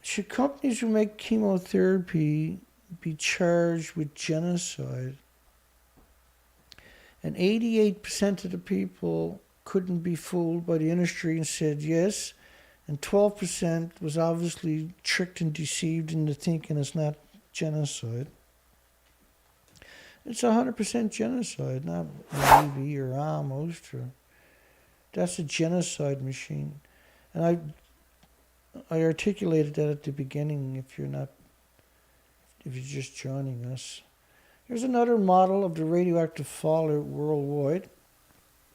should companies who make chemotherapy be charged with genocide? And 88% of the people couldn't be fooled by the industry and said yes. And 12% was obviously tricked and deceived into thinking it's not genocide. It's 100% genocide, not maybe or almost. That's a genocide machine. And I articulated that at the beginning if you're just joining us. Here's another model of the radioactive fallout worldwide.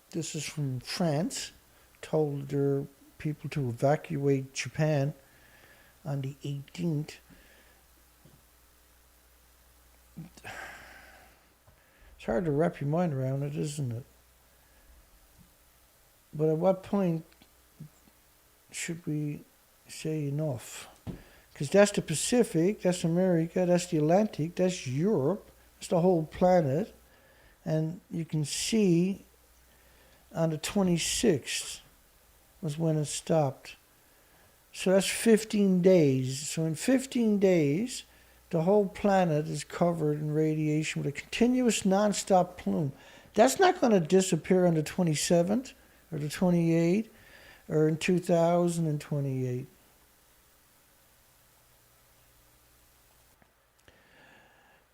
This is from France. Told their people to evacuate Japan on the 18th. It's hard to wrap your mind around it, isn't it? But at what point should we say enough? Because that's the Pacific, that's America, that's the Atlantic, that's Europe, that's the whole planet. And you can see on the 26th was when it stopped. So that's 15 days. So in 15 days, the whole planet is covered in radiation with a continuous non-stop plume. That's not going to disappear on the 27th or the 28th or in 2028.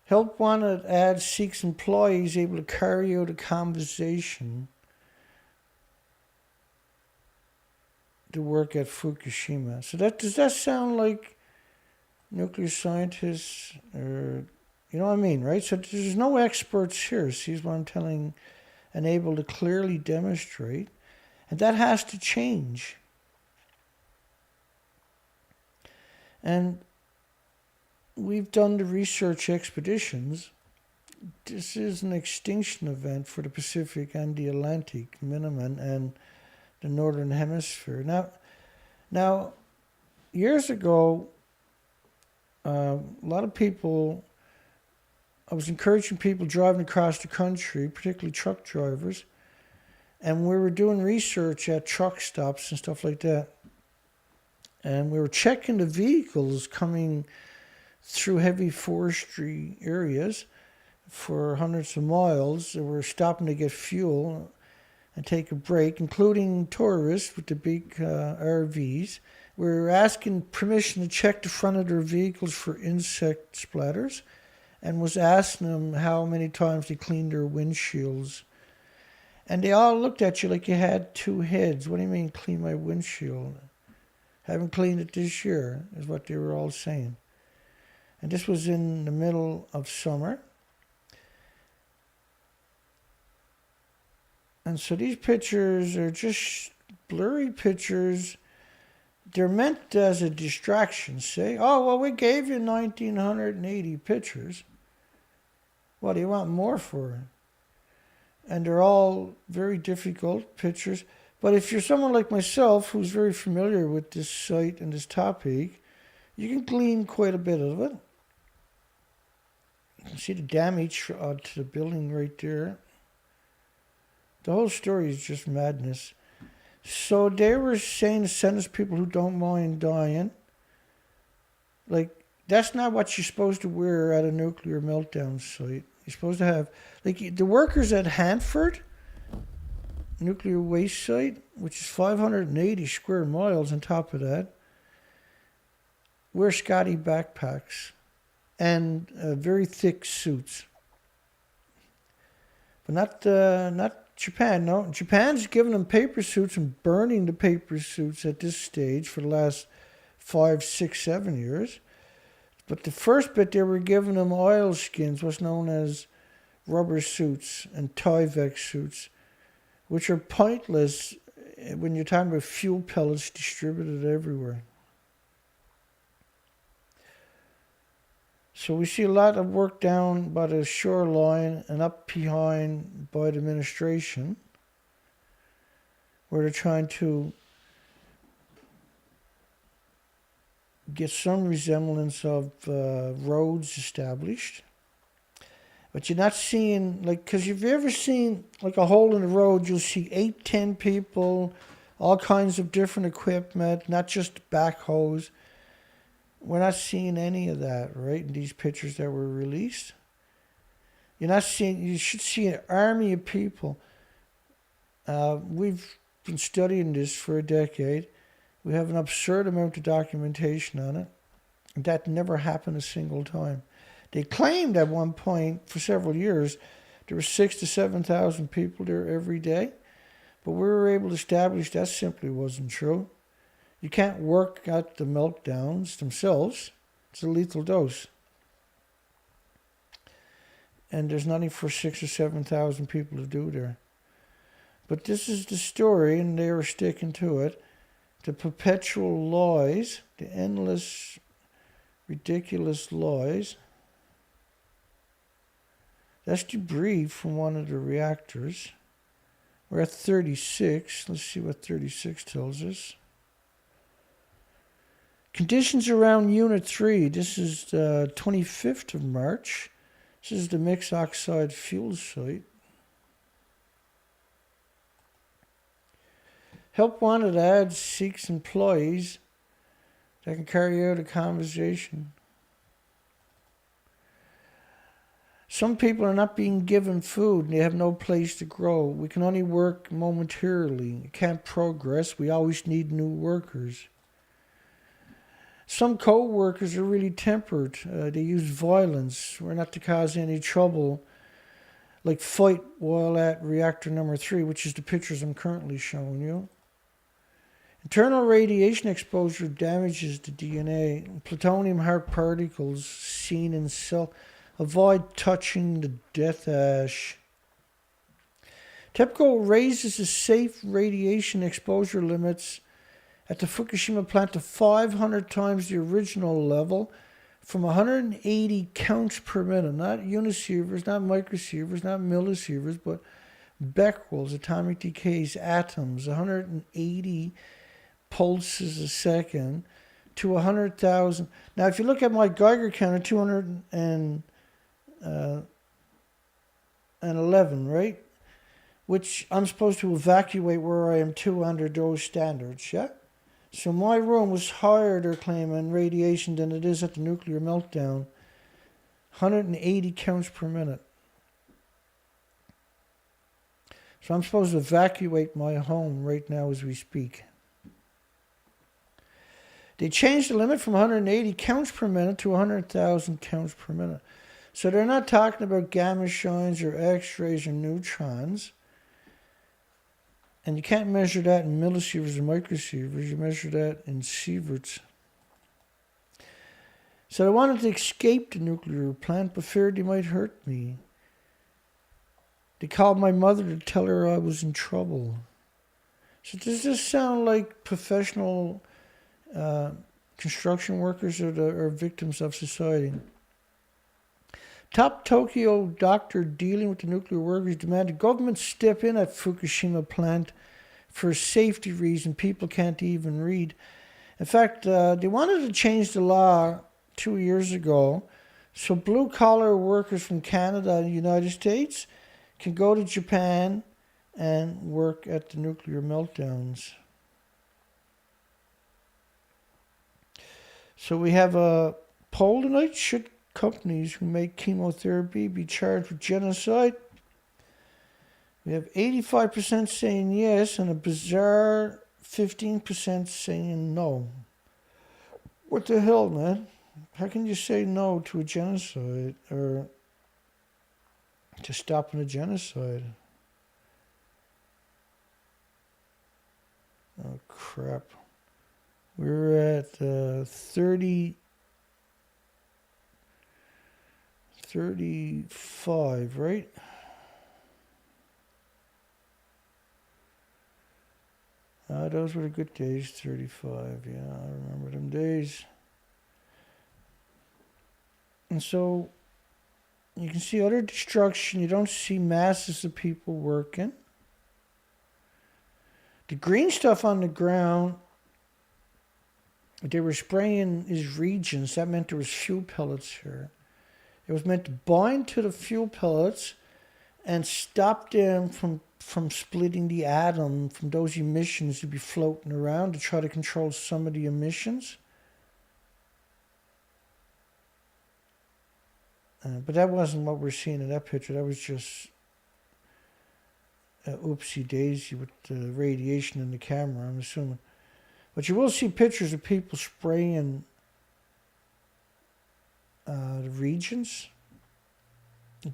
Help Wanted ad seeks employees able to carry out a conversation to work at Fukushima. So does that sound like nuclear scientists or, you know what I mean, right? So there's no experts here. See what I'm telling and able to clearly demonstrate. And that has to change. And we've done the research expeditions. This is an extinction event for the Pacific and the Atlantic minimum and the Northern Hemisphere. Now, years ago, a lot of people, I was encouraging people driving across the country, particularly truck drivers, and we were doing research at truck stops and stuff like that. And we were checking the vehicles coming through heavy forestry areas for hundreds of miles. They were stopping to get fuel and take a break, including tourists with the big RVs. We were asking permission to check the front of their vehicles for insect splatters and was asking them how many times they cleaned their windshields. And they all looked at you like you had two heads. What do you mean, clean my windshield? Haven't cleaned it this year, is what they were all saying. And this was in the middle of summer. And so these pictures are just blurry pictures. They're meant as a distraction. Say, oh, well, we gave you 1,980 pictures. What do you want more for? And they're all very difficult pictures. But if you're someone like myself who's very familiar with this site and this topic, you can glean quite a bit of it. You can see the damage to the building right there. The whole story is just madness. So they were saying to send us people who don't mind dying. Like, that's not what you're supposed to wear at a nuclear meltdown site. You're supposed to have, like, the workers at Hanford nuclear waste site, which is 580 square miles on top of that, wear Scotty backpacks and very thick suits. But not Japan. No, Japan's giving them paper suits and burning the paper suits at this stage for the last 5, 6, 7 years. But the first bit, they were giving them oil skins, what's known as rubber suits and Tyvek suits, which are pointless when you're talking about fuel pellets distributed everywhere. So we see a lot of work down by the shoreline and up behind by the administration, where they're trying to get some resemblance of roads established. But you're not seeing, like, because if you've ever seen, like, a hole in the road, you'll see 8, 10 people, all kinds of different equipment, not just backhoes. We're not seeing any of that, right, in these pictures that were released. You're not seeing, you should see an army of people. We've been studying this for a decade. We have an absurd amount of documentation on it. And that never happened a single time. They claimed at one point for several years there were 6,000 to 7,000 people there every day. But we were able to establish that simply wasn't true. You can't work at the meltdowns themselves. It's a lethal dose. And there's nothing for 6,000 or 7,000 people to do there. But this is the story, and they are sticking to it. The perpetual lies, the endless, ridiculous lies. That's debris from one of the reactors. We're at 36. Let's see what 36 tells us. Conditions around Unit 3. This is the 25th of March. This is the mixed oxide fuel site. Help Wanted ads seeks employees that can carry out a conversation. Some people are not being given food and they have no place to grow. We can only work momentarily. We can't progress. We always need new workers. Some co-workers are really tempered. They use violence. We're not to cause any trouble. Like fight while at reactor number 3, which is the pictures I'm currently showing you. Internal radiation exposure damages the DNA. Plutonium hard particles seen in cell. Avoid touching the death ash. TEPCO raises the safe radiation exposure limits at the Fukushima plant to 500 times the original level, from 180 counts per minute. Not unisieverts, not microsieverts, not millisieverts, but becquerels, atomic decays, atoms, 180 pulses a second to 100,000. Now, if you look at my Geiger counter, 211, right? Which I'm supposed to evacuate where I am to under those standards, yeah? So my room was higher, they're claiming, radiation than it is at the nuclear meltdown. 180 counts per minute. So I'm supposed to evacuate my home right now as we speak. They changed the limit from 180 counts per minute to 100,000 counts per minute. So they're not talking about gamma shines or X-rays or neutrons. And you can't measure that in millisieverts or microsieverts. You measure that in sieverts. So I wanted to escape the nuclear plant, but feared they might hurt me. They called my mother to tell her I was in trouble. So does this sound like professional construction workers or victims of society? Top Tokyo doctor dealing with the nuclear workers demanded government step in at Fukushima plant for a safety reason people can't even read. In fact, they wanted to change the law 2 years ago so blue-collar workers from Canada and the United States can go to Japan and work at the nuclear meltdowns. So we have a poll tonight. Should companies who make chemotherapy be charged with genocide? We have 85% saying yes and a bizarre 15% saying no. What the hell, man? How can you say no to a genocide or to stopping a genocide? Oh, crap. We're at 35, right? Those were the good days, 35. Yeah, I remember them days. And so you can see utter destruction. You don't see masses of people working. The green stuff on the ground, they were spraying is regions. That meant there was fuel pellets here. It was meant to bind to the fuel pellets and stop them from splitting the atom from those emissions to be floating around to try to control some of the emissions. But that wasn't what we're seeing in that picture. That was just oopsie daisy with the radiation in the camera, I'm assuming. But you will see pictures of people spraying the regions.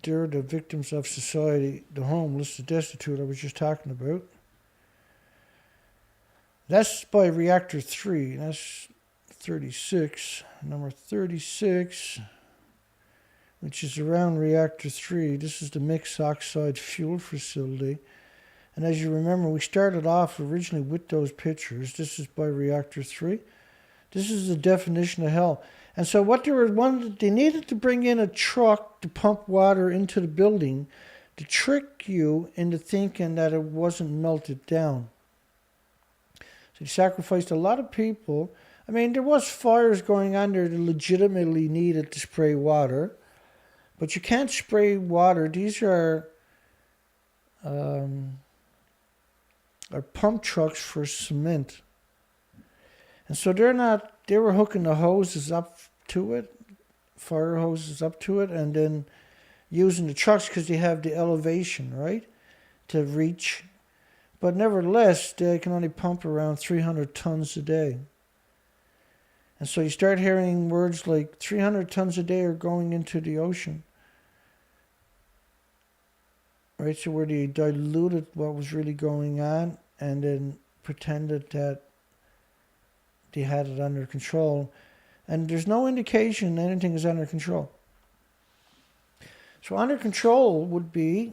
They're the victims of society, the homeless, the destitute I was just talking about. That's by Reactor 3. That's 36. Number 36, which is around Reactor 3. This is the mixed oxide fuel facility. And as you remember, we started off originally with those pictures. This is by Reactor 3. This is the definition of hell. And so what they needed to bring in a truck to pump water into the building to trick you into thinking that it wasn't melted down. So they sacrificed a lot of people. I mean, there was fires going on there that legitimately needed to spray water. But you can't spray water. These are pump trucks for cement. And so they were hooking the hoses up to it, fire hoses up to it, and then using the trucks because they have the elevation, right, to reach. But nevertheless, they can only pump around 300 tons a day. And so you start hearing words like 300 tons a day are going into the ocean. Right, so where they diluted what was really going on and then pretended that they had it under control. And there's no indication anything is under control. So under control would be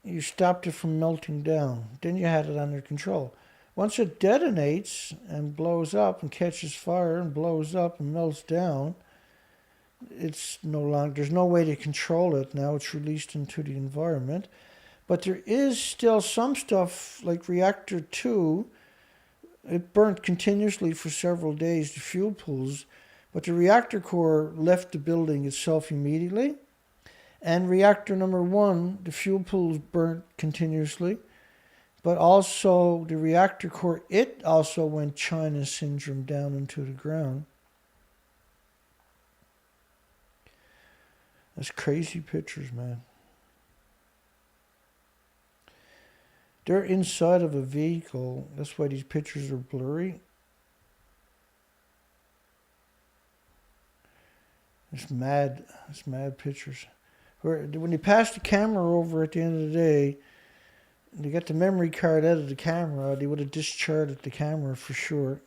you stopped it from melting down. Then you had it under control. Once it detonates and blows up and catches fire and blows up and melts down, it's no longer, there's no way to control it. Now it's released into the environment. But there is still some stuff like Reactor 2. It burnt continuously for several days, the fuel pools. But the reactor core left the building itself immediately. And reactor number 1, the fuel pools burnt continuously. But also the reactor core, it also went China syndrome down into the ground. That's crazy pictures, man. They're inside of a vehicle. That's why these pictures are blurry. It's mad pictures. When you pass the camera over at the end of the day, they get the memory card out of the camera, they would have discharged the camera for sure.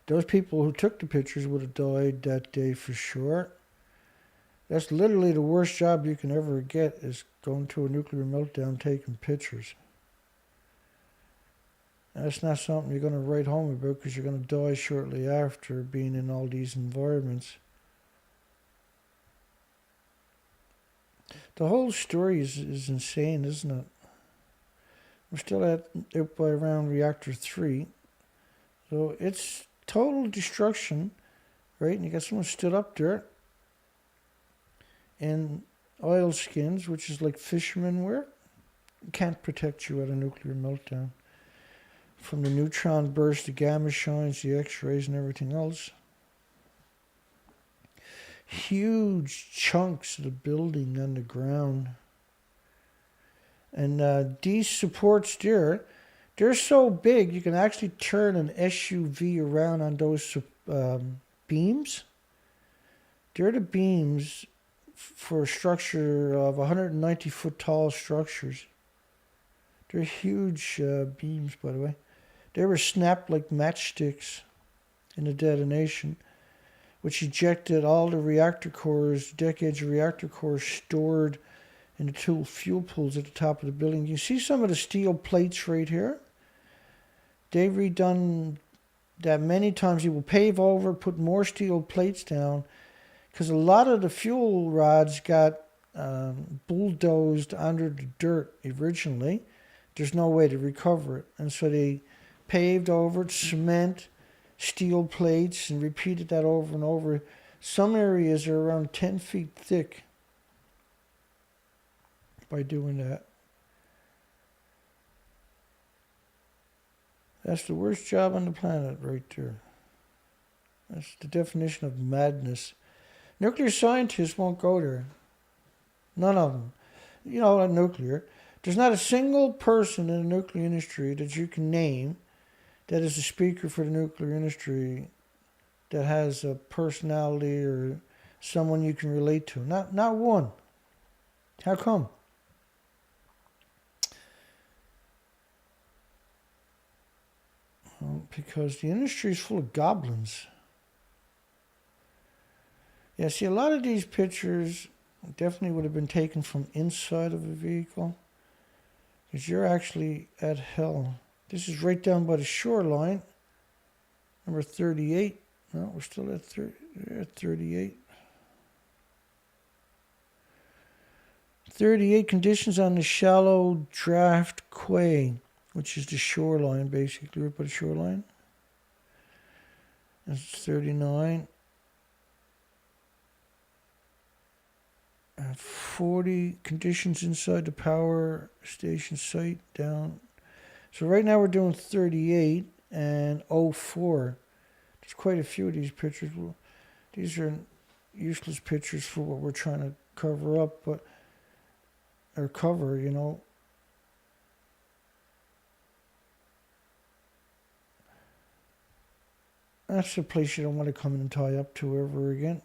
Those people who took the pictures would have died that day for sure. That's literally the worst job you can ever get, is going to a nuclear meltdown taking pictures. And that's not something you're going to write home about because you're going to die shortly after being in all these environments. The whole story is insane, isn't it? We're still out by around Reactor 3. So it's total destruction, right? And you got someone stood up there in oilskins, which is like fishermen wear. Can't protect you at a nuclear meltdown. from the neutron burst, the gamma shines, the X-rays, and everything else. Huge chunks of the building on the ground. And these supports there, they're so big you can actually turn an SUV around on those beams. They're the beams for a structure of 190-foot tall structures. They're huge beams, by the way. They were snapped like matchsticks in the detonation, which ejected all the reactor cores, decades of reactor cores stored in the two fuel pools at the top of the building. You see some of the steel plates right here? They've redone that many times. You will pave over, put more steel plates down, because a lot of the fuel rods got bulldozed under the dirt originally. There's no way to recover it. And so they paved over it, cement, steel plates, and repeated that over and over. Some areas are around 10 feet thick by doing that. That's the worst job on the planet right there. That's the definition of madness. Nuclear scientists won't go there. None of them. You know, nuclear. There's not a single person in the nuclear industry that you can name that is a speaker for the nuclear industry that has a personality or someone you can relate to. Not one. How come? Well, because the industry is full of goblins. Yeah, see, a lot of these pictures definitely would have been taken from inside of a vehicle, because you're actually at hell. This is right down by the shoreline. Number 38. No, we're still at 38. 38 conditions on the shallow draft quay, which is the shoreline, basically, right by the shoreline. That's 39. 40 conditions inside the power station site down. So right now we're doing 38 and 04. There's quite a few of these pictures. Well, these are useless pictures for what we're trying to cover up, but or cover, you know. That's the place you don't want to come in and tie up to ever again.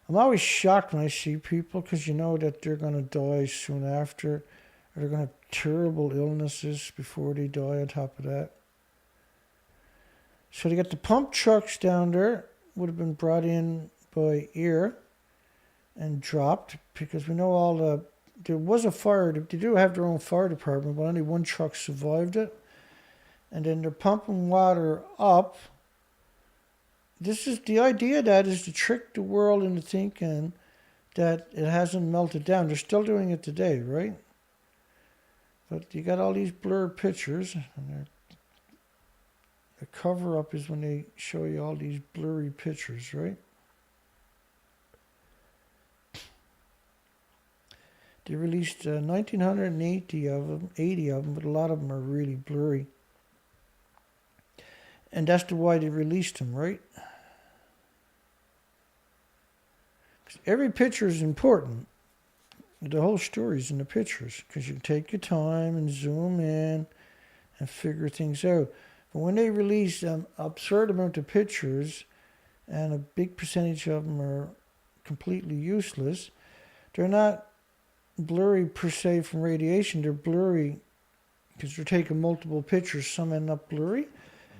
I'm always shocked when I see people, because you know that they're going to die soon after, or they're going to have terrible illnesses before they die on top of that. So they got the pump trucks down there, would have been brought in by air and dropped, because we know there was a fire, they do have their own fire department, but only one truck survived it. And then they're pumping water up. This is the idea, that is to trick the world into thinking that it hasn't melted down. They're still doing it today, right? But you got all these blurred pictures, and the cover up is when they show you all these blurry pictures, right? They released 1,980 of them, 80 of them, but a lot of them are really blurry. And that's why they released them, right? Every picture is important. The whole story is in the pictures, because you can take your time and zoom in and figure things out. But when they release an absurd amount of pictures, and a big percentage of them are completely useless, they're not blurry per se from radiation. They're blurry because they're taking multiple pictures. Some end up blurry.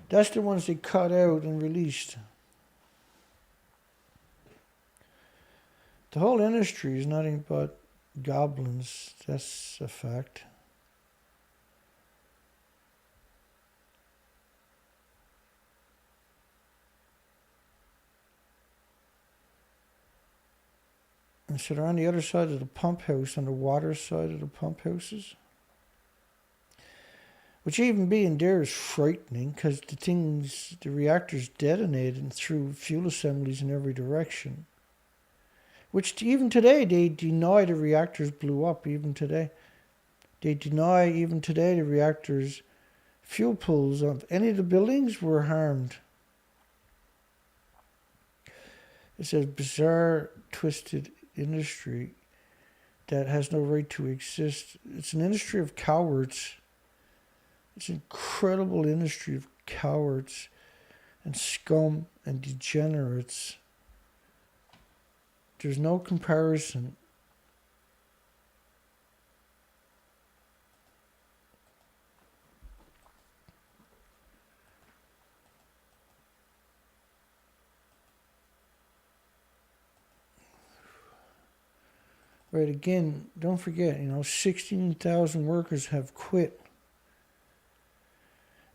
That's the ones they cut out and released. The whole industry is nothing but goblins. That's a fact. And so they're on the other side of the pump house, on the water side of the pump houses. Which even being there is frightening, because the reactor's detonated and threw fuel assemblies in every direction. Which even today, they deny the reactors blew up, even today. They deny even today the reactors' fuel pools of any of the buildings were harmed. It's a bizarre, twisted industry that has no right to exist. It's an industry of cowards. It's an incredible industry of cowards and scum and degenerates. There's no comparison. Right, again, don't forget, 16,000 workers have quit.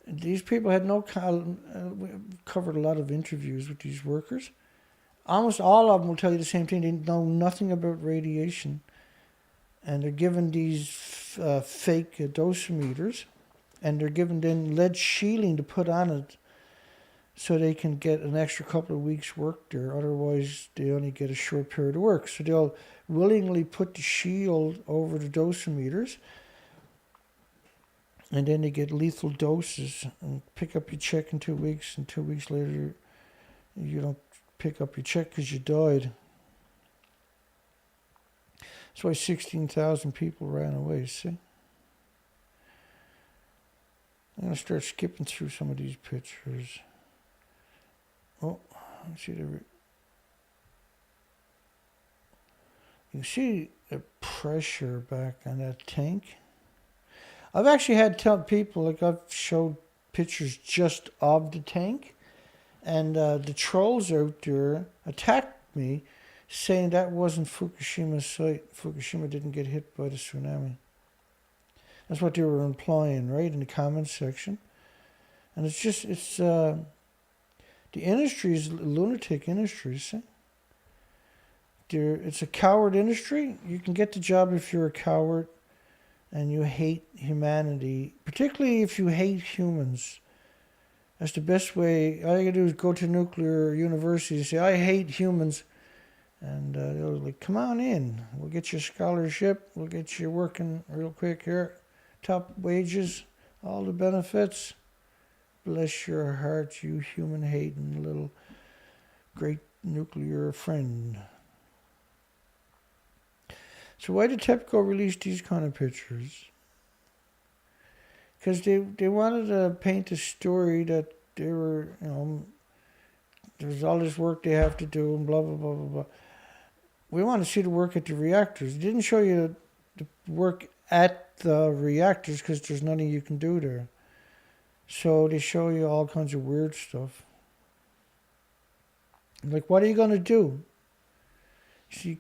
And these people had we covered a lot of interviews with these workers. Almost all of them will tell you the same thing. They know nothing about radiation. And they're given these fake dosimeters. And they're given then lead shielding to put on it so they can get an extra couple of weeks work there. Otherwise, they only get a short period of work. So they'll willingly put the shield over the dosimeters, and then they get lethal doses and pick up your check in 2 weeks, and 2 weeks later you don't pick up your check because you died. That's why 16,000 people ran away, see? I'm going to start skipping through some of these pictures. Oh, let's see you can see the pressure back on that tank. I've actually had to tell people, like I've showed pictures just of the tank, and the trolls out there attacked me saying that wasn't Fukushima's site. Fukushima didn't get hit by the tsunami. That's what they were implying, right, in the comments section. And the industry is a lunatic industry, see? It's a coward industry. You can get the job if you're a coward and you hate humanity, particularly if you hate humans. That's the best way. All you gotta do is go to nuclear university and say, I hate humans. And they'll like, come on in. We'll get you a scholarship. We'll get you working real quick here. Top wages, all the benefits. Bless your heart, you human-hating little great nuclear friend. So why did TEPCO release these kind of pictures? Because they wanted to paint a story that they were, there's all this work they have to do and blah, blah, blah, blah, blah. We want to see the work at the reactors. They didn't show you the work at the reactors because there's nothing you can do there. So they show you all kinds of weird stuff. Like, what are you going to do? See,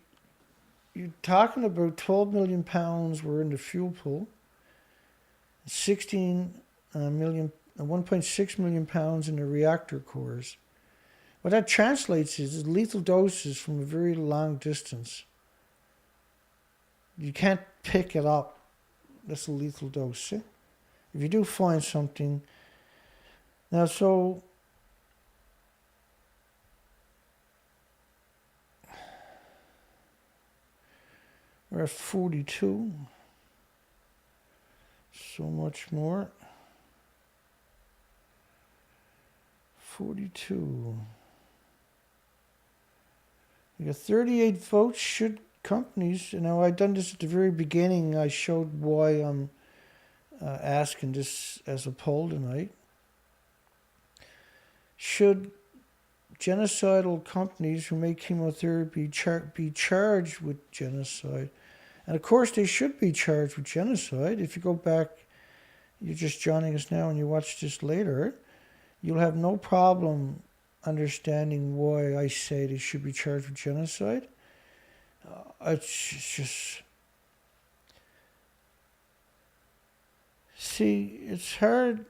you're talking about 12 million pounds were in the fuel pool, 1.6 million pounds in the reactor cores. What that translates is lethal doses from a very long distance. You can't pick it up. That's a lethal dose. See? If you do find something. Now, so we're at 42. So much more. 42. We got 38 votes. Should companies, I've done this at the very beginning. I showed why I'm asking this as a poll tonight. Should genocidal companies who make chemotherapy be charged with genocide? And of course they should be charged with genocide. If you go back, you're just joining us now and you watch this later, you'll have no problem understanding why I say they should be charged with genocide. It's just... See, it's hard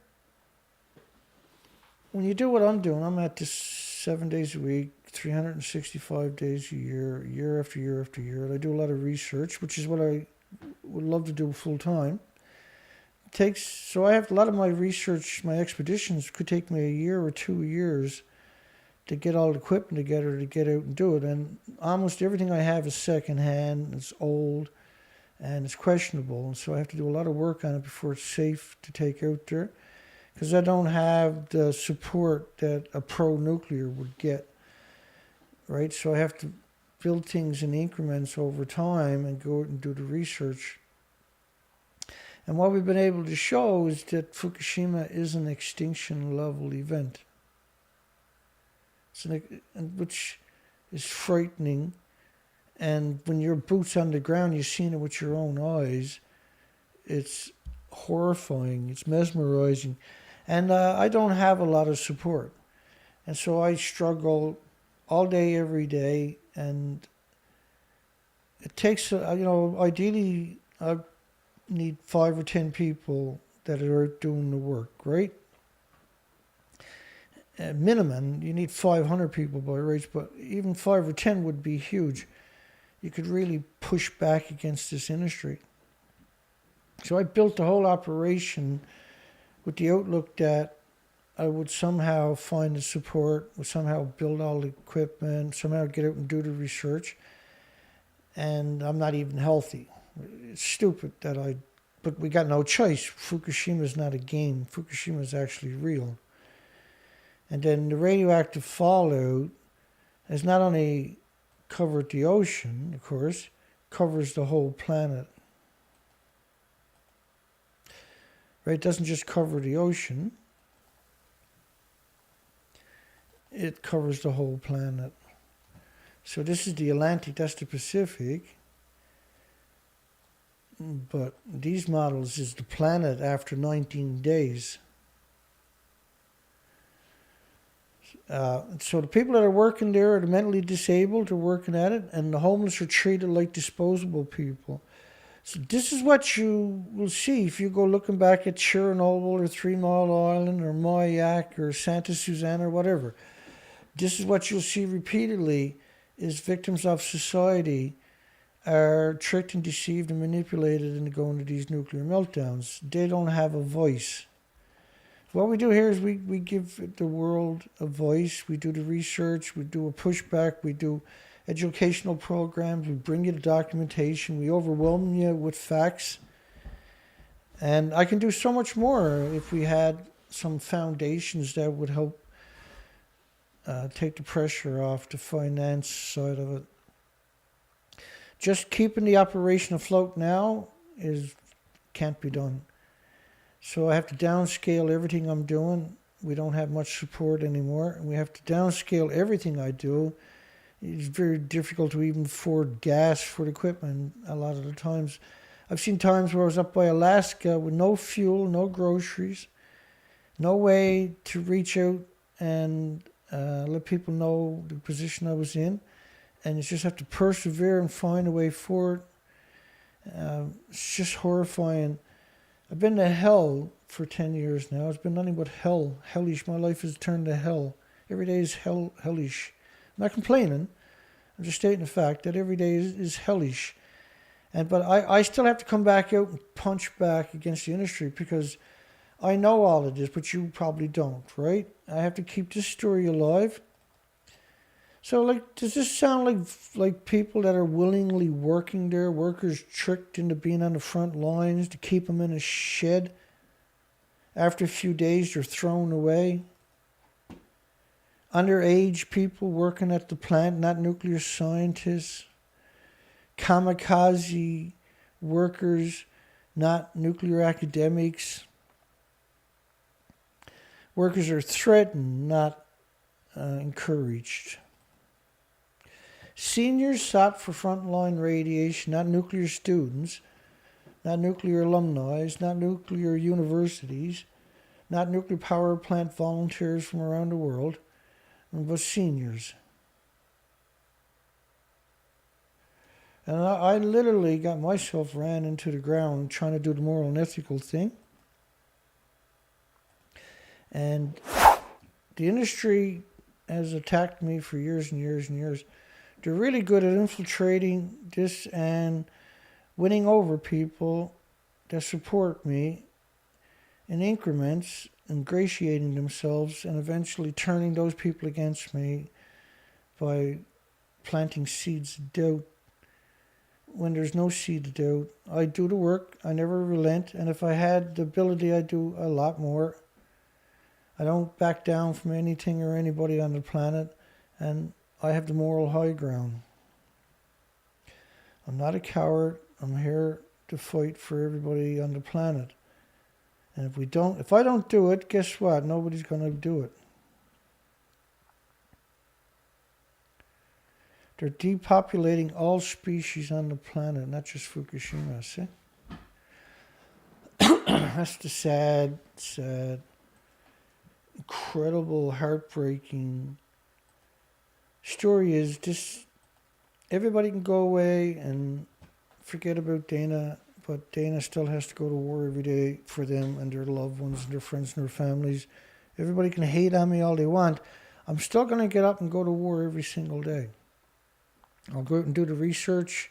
when you do what I'm doing. I'm at this 7 days a week, 365 days a year, year after year after year. And I do a lot of research, which is what I would love to do full time. So I have a lot of my research, my expeditions could take me a year or 2 years to get all the equipment together to get out and do it. And almost everything I have is secondhand, it's old, and it's questionable. And so I have to do a lot of work on it before it's safe to take out there, because I don't have the support that a pro-nuclear would get, right? So I have to build things in increments over time and go out and do the research. And what we've been able to show is that Fukushima is an extinction level event, which is frightening. And when you're boots on the ground, you've seen it with your own eyes. It's horrifying. It's mesmerizing. And I don't have a lot of support. And so I struggle all day, every day. And it takes, ideally, I need 5 or 10 people that are out doing the work, right? At minimum, you need 500 people by rights, but even 5 or 10 would be huge. You could really push back against this industry. So I built the whole operation with the outlook that I would somehow find the support, would somehow build all the equipment, somehow get out and do the research. And I'm not even healthy. It's stupid but we got no choice. Fukushima is not a game. Fukushima is actually real. And then the radioactive fallout has not only covered the ocean, of course, covers the whole planet. Right? It doesn't just cover the ocean. It covers the whole planet. So this is the Atlantic, that's the Pacific. But these models is the planet after 19 days. So the people that are working there are the mentally disabled, are working at it, and the homeless are treated like disposable people. So this is what you will see if you go looking back at Chernobyl or 3 Mile Island or Mayak or Santa Susana or whatever. This is what you'll see repeatedly, is victims of society are tricked and deceived and manipulated into going to these nuclear meltdowns. They don't have a voice. What we do here is we give the world a voice. We do the research. We do a pushback. We do educational programs. We bring you the documentation. We overwhelm you with facts. And I can do so much more if we had some foundations that would help take the pressure off the finance side of it. Just keeping the operation afloat now can't be done. So I have to downscale everything I'm doing. We don't have much support anymore. And we have to downscale everything I do. It's very difficult to even afford gas for the equipment a lot of the times. I've seen times where I was up by Alaska with no fuel, no groceries, no way to reach out and let people know the position I was in. And you just have to persevere and find a way forward. It's just horrifying. I've been to hell for 10 years now. It's been nothing but hell, hellish. My life has turned to hell. Every day is hellish. I'm not complaining. I'm just stating the fact that every day is hellish. But I still have to come back out and punch back against the industry because I know all of this, but you probably don't, right? I have to keep this story alive. So, does this sound like people that are willingly working there, workers tricked into being on the front lines to keep them in a shed? After a few days, they're thrown away. Underage people working at the plant, not nuclear scientists. Kamikaze workers, not nuclear academics. Workers are threatened, not encouraged. Seniors sought for frontline radiation, not nuclear students, not nuclear alumni, not nuclear universities, not nuclear power plant volunteers from around the world, but seniors. And I literally got myself ran into the ground trying to do the moral and ethical thing. And the industry has attacked me for years and years and years. They're really good at infiltrating this and winning over people that support me in increments, ingratiating themselves, and eventually turning those people against me by planting seeds of doubt. when there's no seed of doubt. I do the work. I never relent. And if I had the ability, I'd do a lot more. I don't back down from anything or anybody on the planet. And I have the moral high ground. I'm not a coward. I'm here to fight for everybody on the planet. And if I don't do it, guess what? Nobody's going to do it. They're depopulating all species on the planet, not just Fukushima, see? That's the sad, incredible, heartbreaking story is this. Everybody can go away and forget about Dana, but Dana still has to go to war every day for them and their loved ones and their friends and their families. Everybody can hate on me all they want. I'm still going to get up and go to war every single day. I'll go out and do the research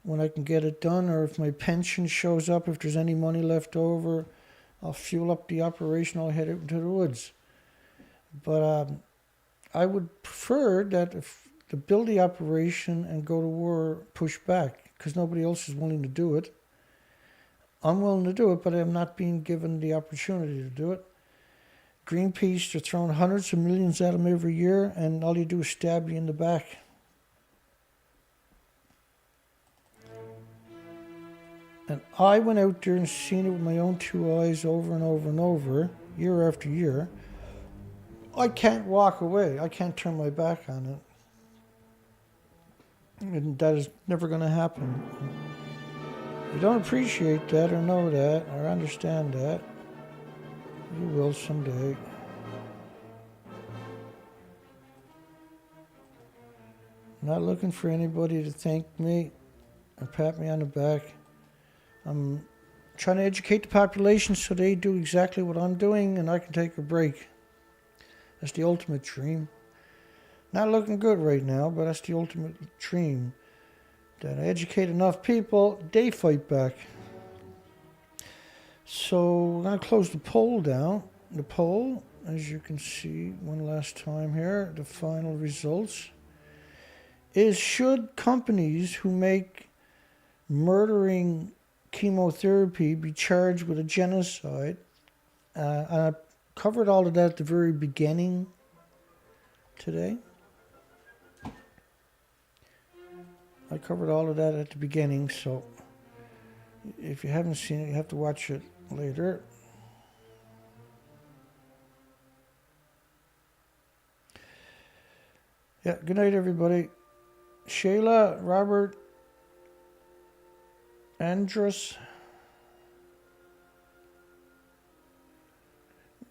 when I can get it done, or if my pension shows up, if there's any money left over, I'll fuel up the operation, I'll head out into the woods. But I would prefer that if to build the operation and go to war, push back, because nobody else is willing to do it. I'm willing to do it, but I'm not being given the opportunity to do it. Greenpeace, they're throwing hundreds of millions at them every year, and all you do is stab you in the back. And I went out there and seen it with my own two eyes over and over and over, year after year. I can't walk away. I can't turn my back on it. And that is never going to happen. If you don't appreciate that or know that or understand that, you will someday. I'm not looking for anybody to thank me or pat me on the back. I'm trying to educate the population so they do exactly what I'm doing and I can take a break. That's the ultimate dream. Not looking good right now, but that's the ultimate dream. That I educate enough people, they fight back. So I'm going to close the poll down. The poll, as you can see one last time here, the final results, is should companies who make murdering chemotherapy be charged with a genocide? And I covered all of that at the very beginning today. I covered all of that at the beginning, so if you haven't seen it, you have to watch it later. Yeah, good night, everybody. Shayla, Robert, Andrus,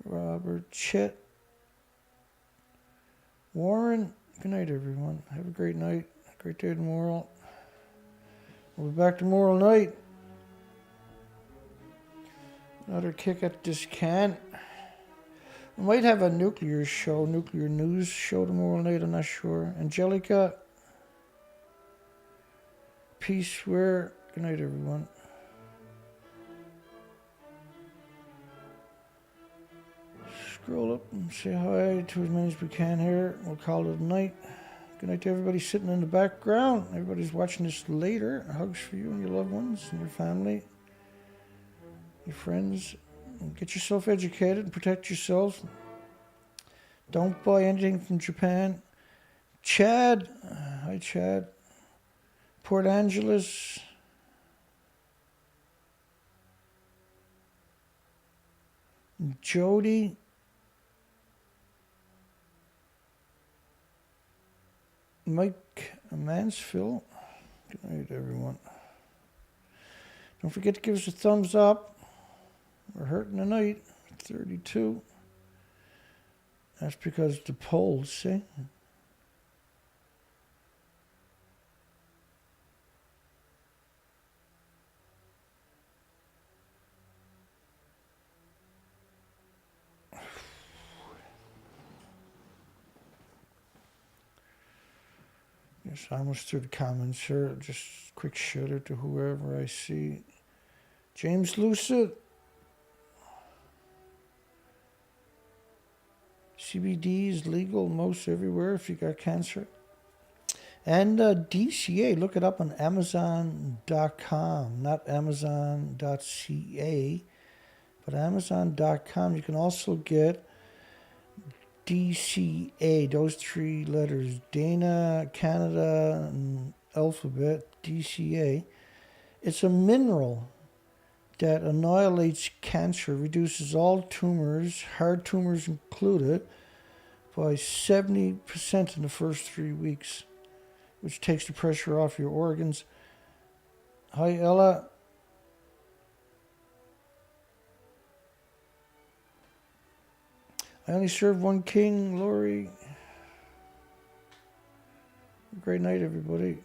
Robert, Chet, Warren, good night, everyone. Have a great night. Great day tomorrow. We'll be back tomorrow night. Another kick at this can. We might have a nuclear show, nuclear news show tomorrow night, I'm not sure. Angelica, peace, where? Good night, everyone. Scroll up and say hi to as many as we can here. We'll call it a night. Good night to everybody sitting in the background. Everybody's watching this later. Hugs for you and your loved ones and your family, your friends. And get yourself educated and protect yourself. Don't buy anything from Japan. Chad. Hi, Chad. Port Angeles. Jody. Mike Mansfield. Good night, everyone. Don't forget to give us a thumbs up. We're hurting tonight. 32. That's because the polls, see? Yes, I almost threw the comments here. Just quick shout out to whoever I see. James Lucid. CBD is legal most everywhere if you got cancer. And DCA, look it up on Amazon.com, not Amazon.ca, but Amazon.com. You can also get DCA, those three letters, Dana, Canada, and alphabet, DCA. It's a mineral that annihilates cancer, reduces all tumors, hard tumors included, by 70% in the first 3 weeks, which takes the pressure off your organs. Hi, Ella. I only serve one king, Lori. Great night, everybody.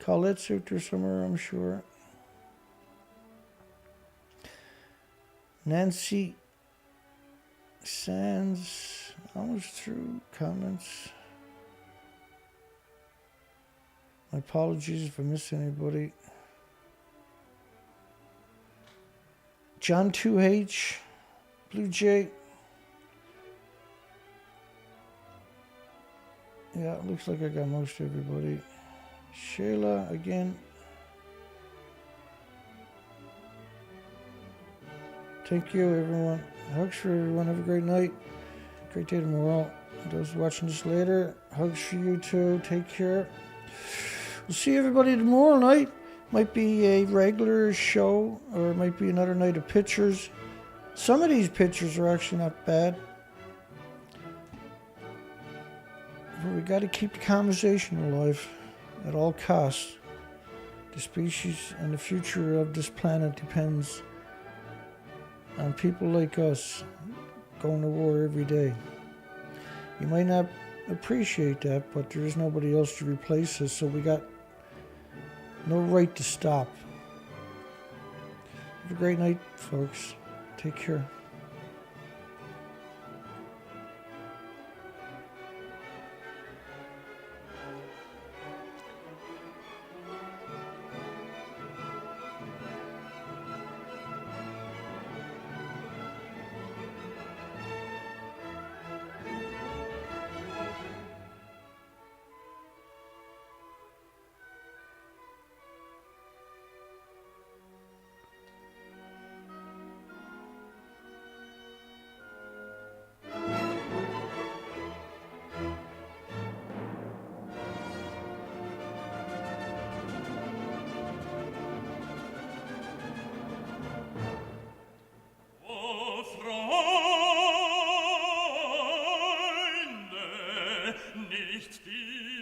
Colette's out there somewhere, I'm sure. Nancy Sands, almost through comments. My apologies if I missed anybody. John 2H, Blue Jay. Yeah, it looks like I got most everybody. Shayla again. Thank you, everyone. Hugs for everyone. Have a great night. Great day tomorrow. Those watching this later, hugs for you too. Take care. We'll see everybody tomorrow night. Might be a regular show, or it might be another night of pictures. Some of these pictures are actually not bad. But we got to keep the conversation alive at all costs. The species and the future of this planet depends on people like us going to war every day. You might not appreciate that, but there is nobody else to replace us, so we got no right to stop. Have a great night, folks. Take care. Nicht die